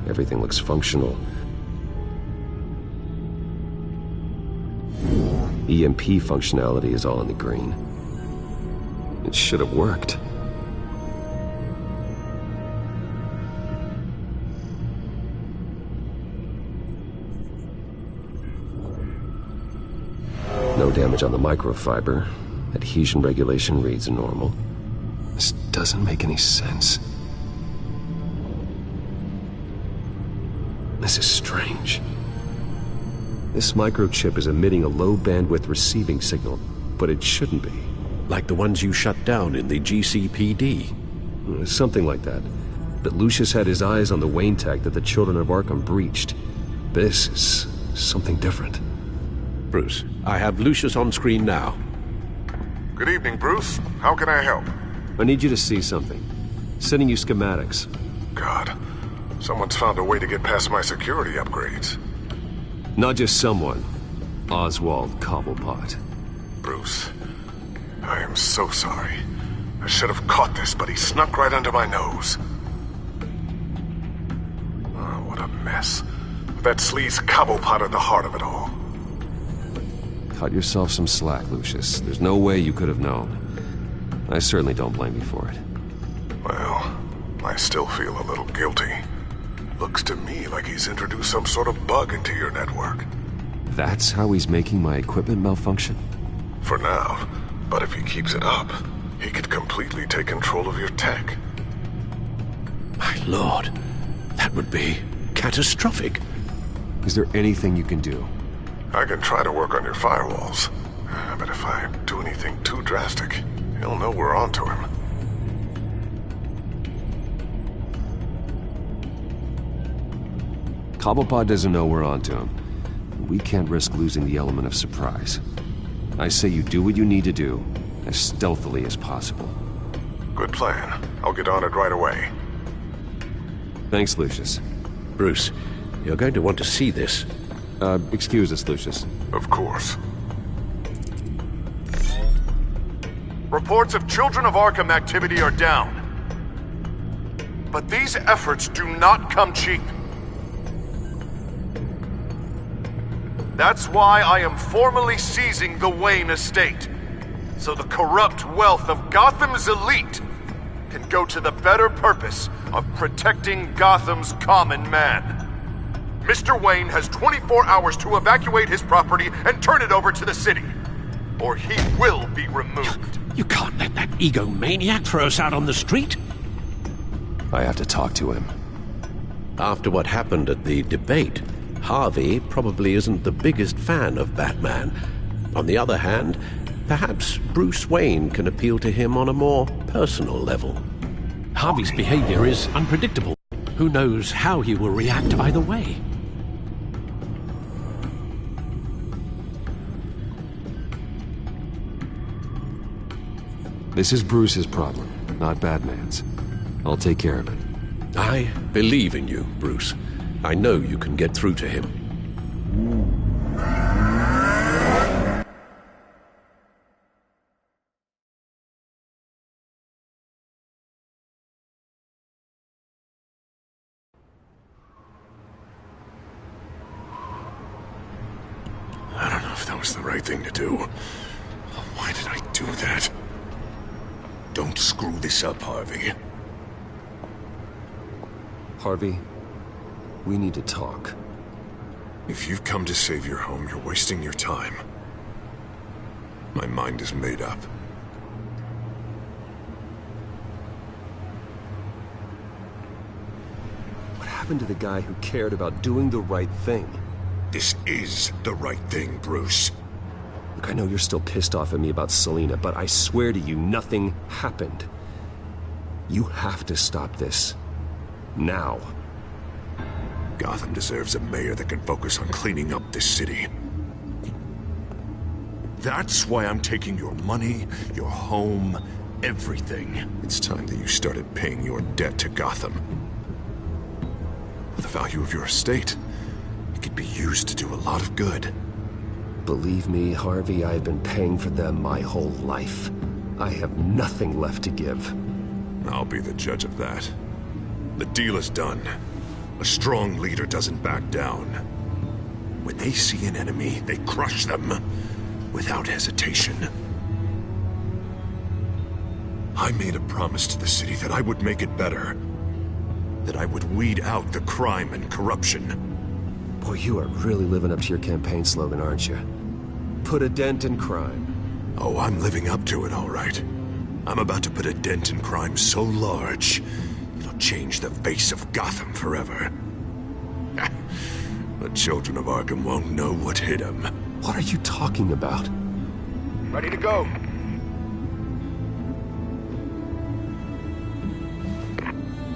everything looks functional. EMP functionality is all in the green. It should have worked. No damage on the microfiber. Adhesion regulation reads normal. This doesn't make any sense. This is strange. This microchip is emitting a low-bandwidth receiving signal, but it shouldn't be. Like the ones you shut down in the GCPD? Something like that. But Lucius had his eyes on the Wayne tech that the Children of Arkham breached. This is something different. Bruce, I have Lucius on screen now. Good evening, Bruce. How can I help? I need you to see something. Sending you schematics. God. Someone's found a way to get past my security upgrades. Not just someone. Oswald Cobblepot. Bruce, I am so sorry. I should have caught this, but he snuck right under my nose. Oh, what a mess. That sleaze Cobblepot at the heart of it all. Cut yourself some slack, Lucius. There's no way you could have known. I certainly don't blame you for it. Well, I still feel a little guilty. Looks to me like he's introduced some sort of bug into your network. That's how he's making my equipment malfunction? For now. But if he keeps it up, he could completely take control of your tech. My lord, that would be catastrophic. Is there anything you can do? I can try to work on your firewalls. But if I do anything too drastic, he'll know we're onto him. Cobblepot doesn't know we're onto him. We can't risk losing the element of surprise. I say you do what you need to do, as stealthily as possible. Good plan. I'll get on it right away. Thanks, Lucius. Bruce, you're going to want to see this. Excuse us, Lucius. Of course. Reports of Children of Arkham activity are down. But these efforts do not come cheap. That's why I am formally seizing the Wayne estate, so the corrupt wealth of Gotham's elite can go to the better purpose of protecting Gotham's common man. Mr. Wayne has 24 hours to evacuate his property and turn it over to the city, or he will be removed. You can't let that egomaniac throw us out on the street. I have to talk to him. After what happened at the debate, Harvey probably isn't the biggest fan of Batman. On the other hand, perhaps Bruce Wayne can appeal to him on a more personal level. Harvey's behavior is unpredictable. Who knows how he will react either way? This is Bruce's problem, not Batman's. I'll take care of it. I believe in you, Bruce. I know you can get through to him. I don't know if that was the right thing to do. Why did I do that? Don't screw this up, Harvey. Harvey, we need to talk. If you've come to save your home, you're wasting your time. My mind is made up. What happened to the guy who cared about doing the right thing? This is the right thing, Bruce. Look, I know you're still pissed off at me about Selina, but I swear to you, nothing happened. You have to stop this. Now. Gotham deserves a mayor that can focus on cleaning up this city. That's why I'm taking your money, your home, everything. It's time that you started paying your debt to Gotham. For the value of your estate, it could be used to do a lot of good. Believe me, Harvey, I've been paying for them my whole life. I have nothing left to give. I'll be the judge of that. The deal is done. A strong leader doesn't back down. When they see an enemy, they crush them without hesitation. I made a promise to the city that I would make it better. That I would weed out the crime and corruption. Boy, you are really living up to your campaign slogan, aren't you? Put a dent in crime. Oh, I'm living up to it, all right. I'm about to put a dent in crime so large, it'll change the face of Gotham forever. The children of Arkham won't know what hit them. What are you talking about? Ready to go.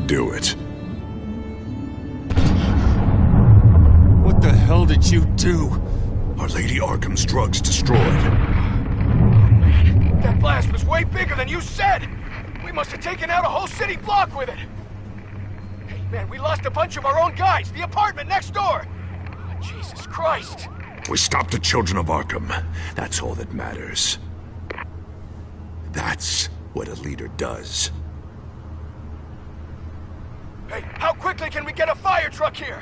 Do it. What the hell did you do? Our Lady Arkham's drugs destroyed. That blast was way bigger than you said! We must have taken out a whole city block with it! Hey, man, we lost a bunch of our own guys! The apartment next door! Oh, Jesus Christ! We stopped the children of Arkham. That's all that matters. That's what a leader does. Hey, how quickly can we get a fire truck here?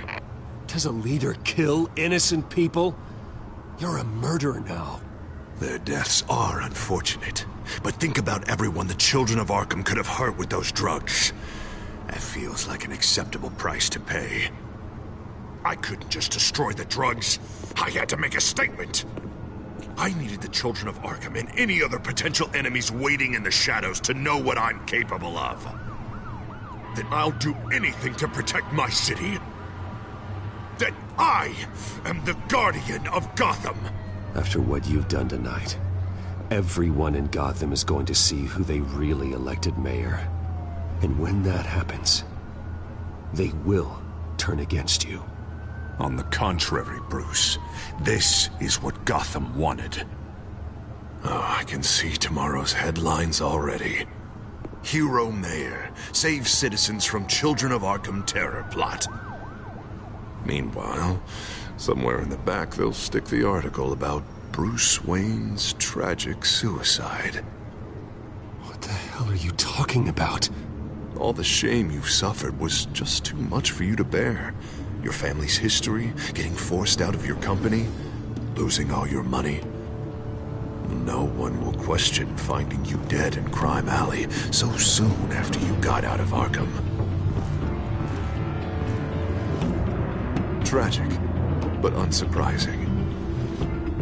Does a leader kill innocent people? You're a murderer now. Their deaths are unfortunate, but think about everyone the children of Arkham could have hurt with those drugs. That feels like an acceptable price to pay. I couldn't just destroy the drugs. I had to make a statement. I needed the children of Arkham and any other potential enemies waiting in the shadows to know what I'm capable of. That I'll do anything to protect my city. That I am the guardian of Gotham. After what you've done tonight, everyone in Gotham is going to see who they really elected mayor. And when that happens, they will turn against you. On the contrary, Bruce, this is what Gotham wanted. Oh, I can see tomorrow's headlines already. Hero Mayor saves citizens from Children of Arkham terror plot. Meanwhile, somewhere in the back they'll stick the article about Bruce Wayne's tragic suicide. What the hell are you talking about? All the shame you've suffered was just too much for you to bear. Your family's history, getting forced out of your company, losing all your money. No one will question finding you dead in Crime Alley so soon after you got out of Arkham. Tragic, but unsurprising.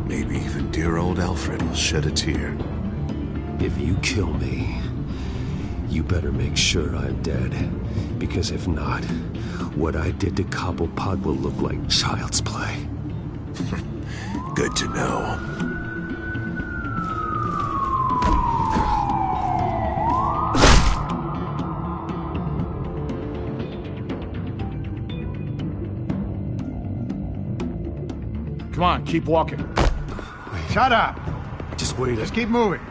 Maybe even dear old Alfred will shed a tear. If you kill me, you better make sure I'm dead. Because if not, what I did to Cobblepot will look like child's play. Good to know. Come on, keep walking. Shut up! Just wait. Just keep moving.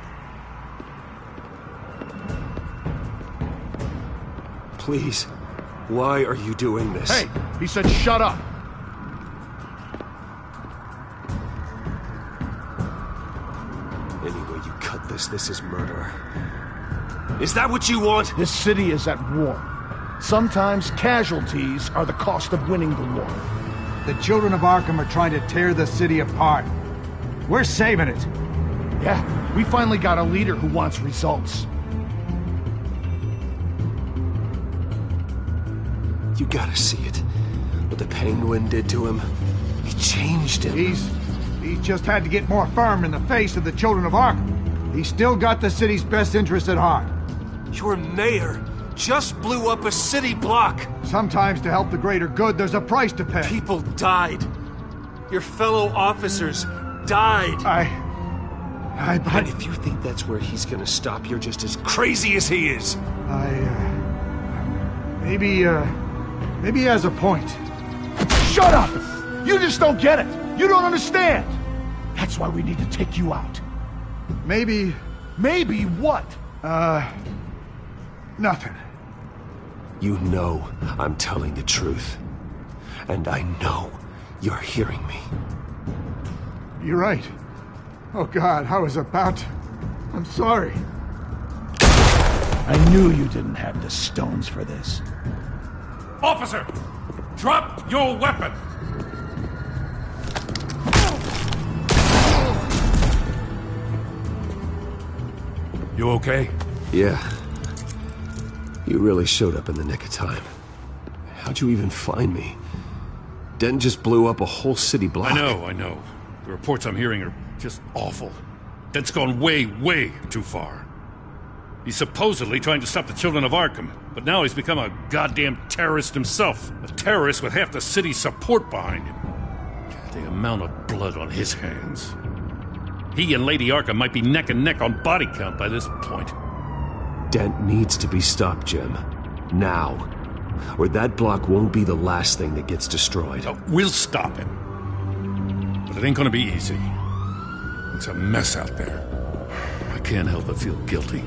Please, why are you doing this? Hey, he said shut up! Any way you cut this, this is murder. Is that what you want? This city is at war. Sometimes casualties are the cost of winning the war. The children of Arkham are trying to tear the city apart. We're saving it. Yeah, we finally got a leader who wants results. You gotta see it. What the Penguin did to him. He changed him. He's just had to get more firm in the face of the children of Arkham. He's still got the city's best interest at heart. Your mayor just blew up a city block. Sometimes to help the greater good, there's a price to pay. People died. Your fellow officers died. And if you think that's where he's gonna stop, you're just as crazy as he is. Maybe he has a point. Shut up! You just don't get it! You don't understand! That's why we need to take you out. Maybe... Maybe what? Nothing. You know I'm telling the truth. And I know you're hearing me. You're right. Oh God, I was about to... I'm sorry. I knew you didn't have the stones for this. Officer! Drop your weapon! You okay? Yeah. You really showed up in the nick of time. How'd you even find me? Den just blew up a whole city block. I know. The reports I'm hearing are just awful. Den's gone way, way too far. He's supposedly trying to stop the children of Arkham, but now he's become a goddamn terrorist himself. A terrorist with half the city's support behind him. The amount of blood on his hands. He and Lady Arkham might be neck and neck on body count by this point. Dent needs to be stopped, Jim. Now. Or that block won't be the last thing that gets destroyed. We'll stop him. But it ain't gonna be easy. It's a mess out there. I can't help but feel guilty.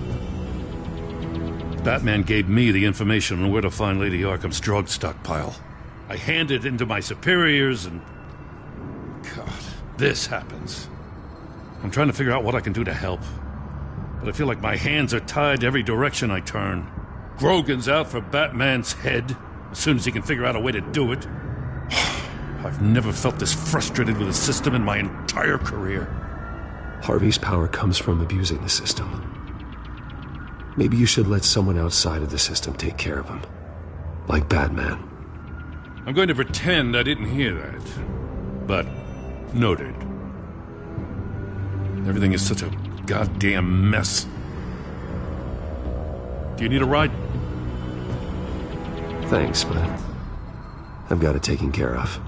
Batman gave me the information on where to find Lady Arkham's drug stockpile. I handed it into my superiors and... God, this happens. I'm trying to figure out what I can do to help. But I feel like my hands are tied every direction I turn. Grogan's out for Batman's head, as soon as he can figure out a way to do it. I've never felt this frustrated with the system in my entire career. Harvey's power comes from abusing the system. Maybe you should let someone outside of the system take care of him. Like Batman. I'm going to pretend I didn't hear that. But, noted. Everything is such a goddamn mess. Do you need a ride? Thanks, but I've got it taken care of.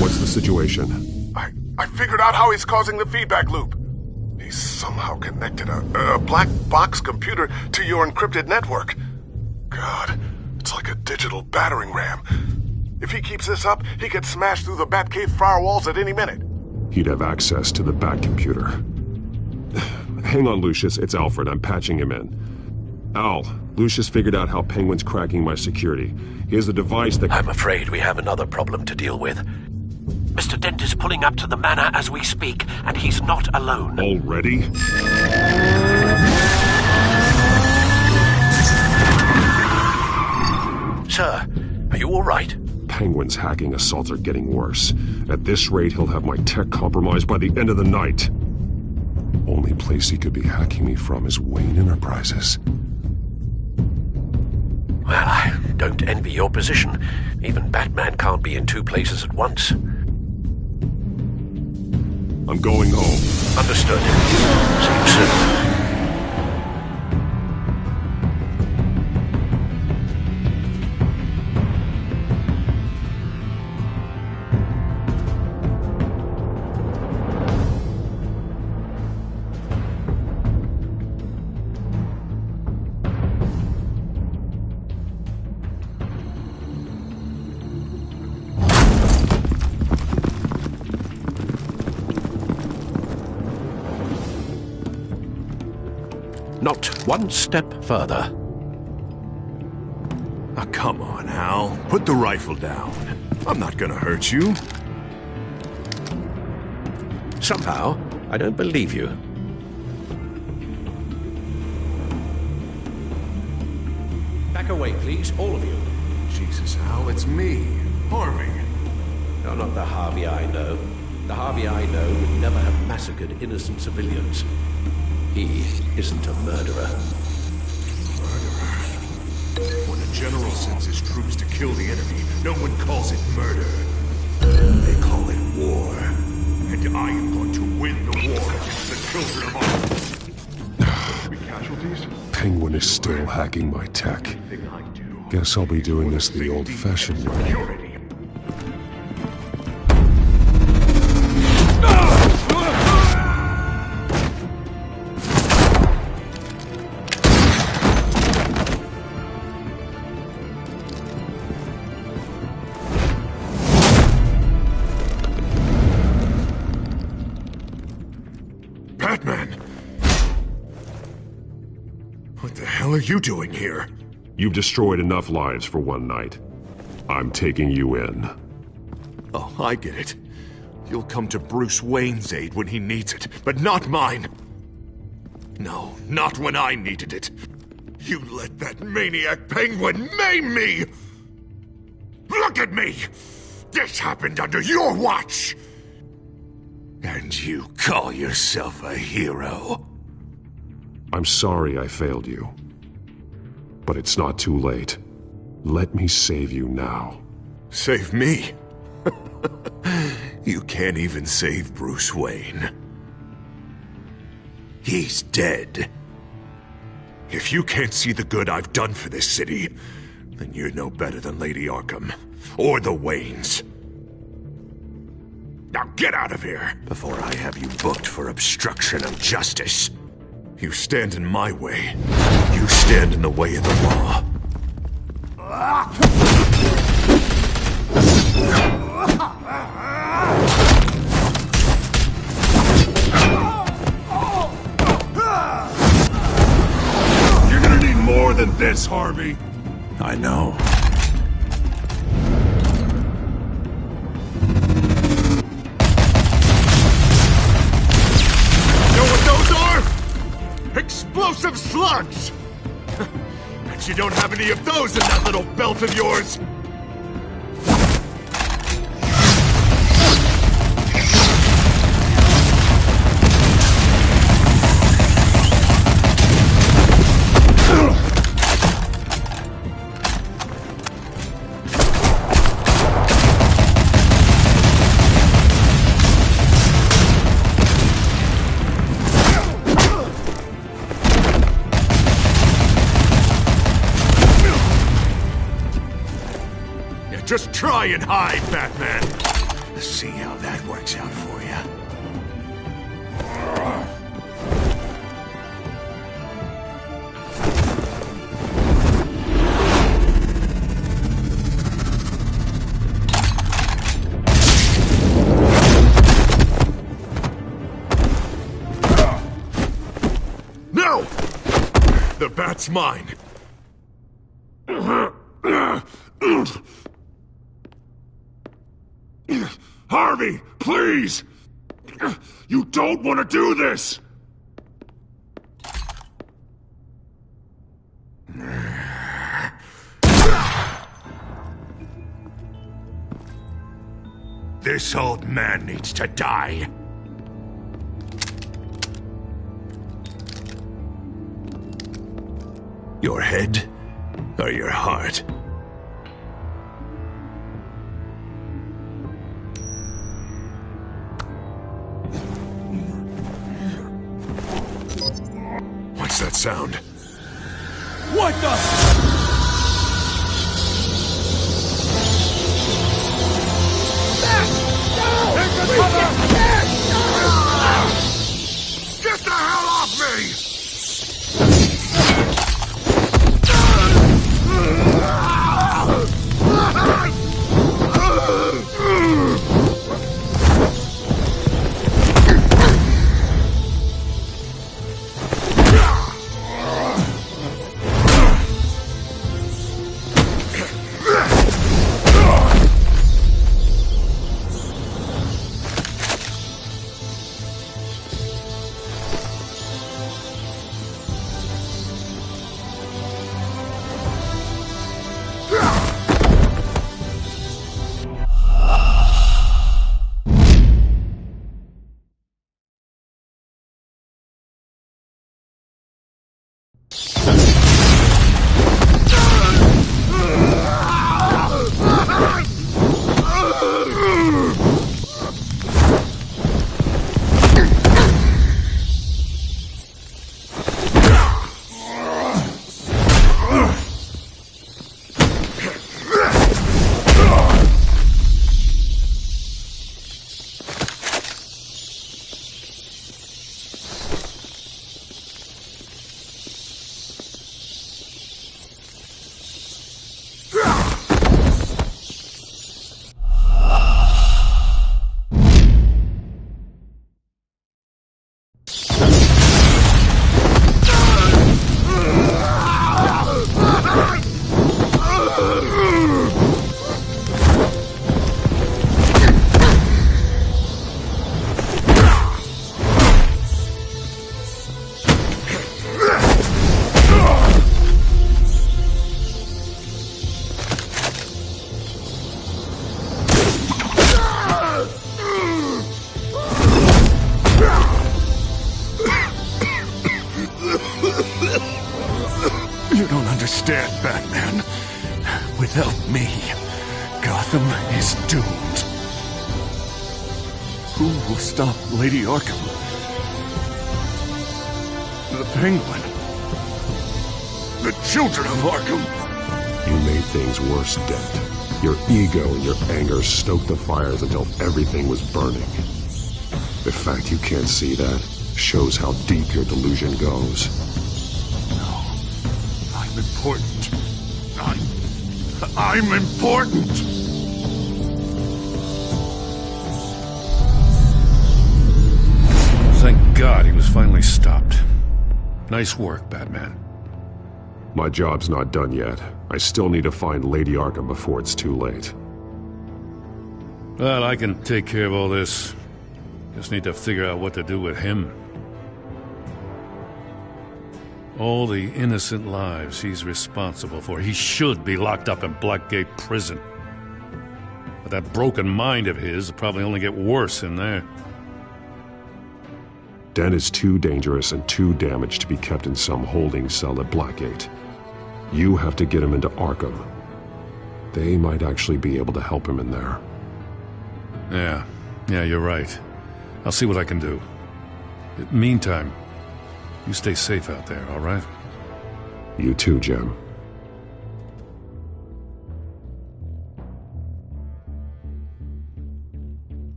What's the situation? I figured out how he's causing the feedback loop. He's somehow connected a black box computer to your encrypted network. God, it's like a digital battering ram. If he keeps this up, he could smash through the Batcave firewalls at any minute. He'd have access to the Bat computer. Hang on, Lucius. It's Alfred. I'm patching him in. Al, Lucius figured out how Penguin's cracking my security. He has a device that... I'm afraid we have another problem to deal with. Mr. Dent is pulling up to the manor as we speak, and he's not alone. Already? Sir, are you all right? Penguin's hacking assaults are getting worse. At this rate, he'll have my tech compromised by the end of the night. Only place he could be hacking me from is Wayne Enterprises. Well, I don't envy your position. Even Batman can't be in two places at once. I'm going home. Understood. See you soon. Not one step further. Oh, come on, Al. Put the rifle down. I'm not gonna hurt you. Somehow, I don't believe you. Back away, please, all of you. Jesus, Al, it's me, Harvey. No, not the Harvey I know. The Harvey I know would never have massacred innocent civilians. He isn't a murderer. When a general sends his troops to kill the enemy, no one calls it murder. They call it war. And I am going to win the war against the children of Arkham. We casualties? Penguin is still hacking my tech. Guess I'll be doing this the old-fashioned way. Batman! What the hell are you doing here? You've destroyed enough lives for one night. I'm taking you in. Oh, I get it. You'll come to Bruce Wayne's aid when he needs it, but not mine. No, not when I needed it. You let that maniac Penguin maim me! Look at me! This happened under your watch! And you call yourself a hero? I'm sorry I failed you. But it's not too late. Let me save you now. Save me? You can't even save Bruce Wayne. He's dead. If you can't see the good I've done for this city, then you're no better than Lady Arkham, or the Waynes. Now get out of here, before I have you booked for obstruction of justice. You stand in my way. You stand in the way of the law. You're gonna need more than this, Harvey. I know. Explosive slugs! Bet you don't have any of those in that little belt of yours! Just try and hide, Batman! Let's see how that works out for you. No! The bat's mine. Harvey, please! You don't want to do this! This old man needs to die. Your head or your heart? What's that sound? What the? Get the hell off me! understand, Batman. Without me, Gotham is doomed. Who will stop Lady Arkham? The Penguin. The children of Arkham. You made things worse, Dent. Your ego and your anger stoked the fires until everything was burning. The fact you can't see that shows how deep your delusion goes. No. I'm important. I'm important! Thank God he was finally stopped. Nice work, Batman. My job's not done yet. I still need to find Lady Arkham before it's too late. Well, I can take care of all this. Just need to figure out what to do with him. All the innocent lives he's responsible for. He should be locked up in Blackgate Prison. But that broken mind of his will probably only get worse in there. Dent is too dangerous and too damaged to be kept in some holding cell at Blackgate. You have to get him into Arkham. They might actually be able to help him in there. Yeah, you're right. I'll see what I can do. Meantime, you stay safe out there, all right? You too, Jim.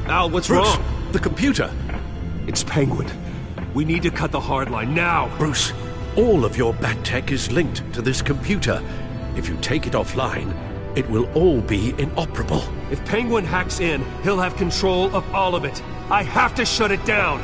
Al, what's Bruce, wrong? the computer. It's Penguin. We need to cut the hard line now. Bruce, all of your bat tech is linked to this computer. If you take it offline, it will all be inoperable. If Penguin hacks in, he'll have control of all of it. I have to shut it down.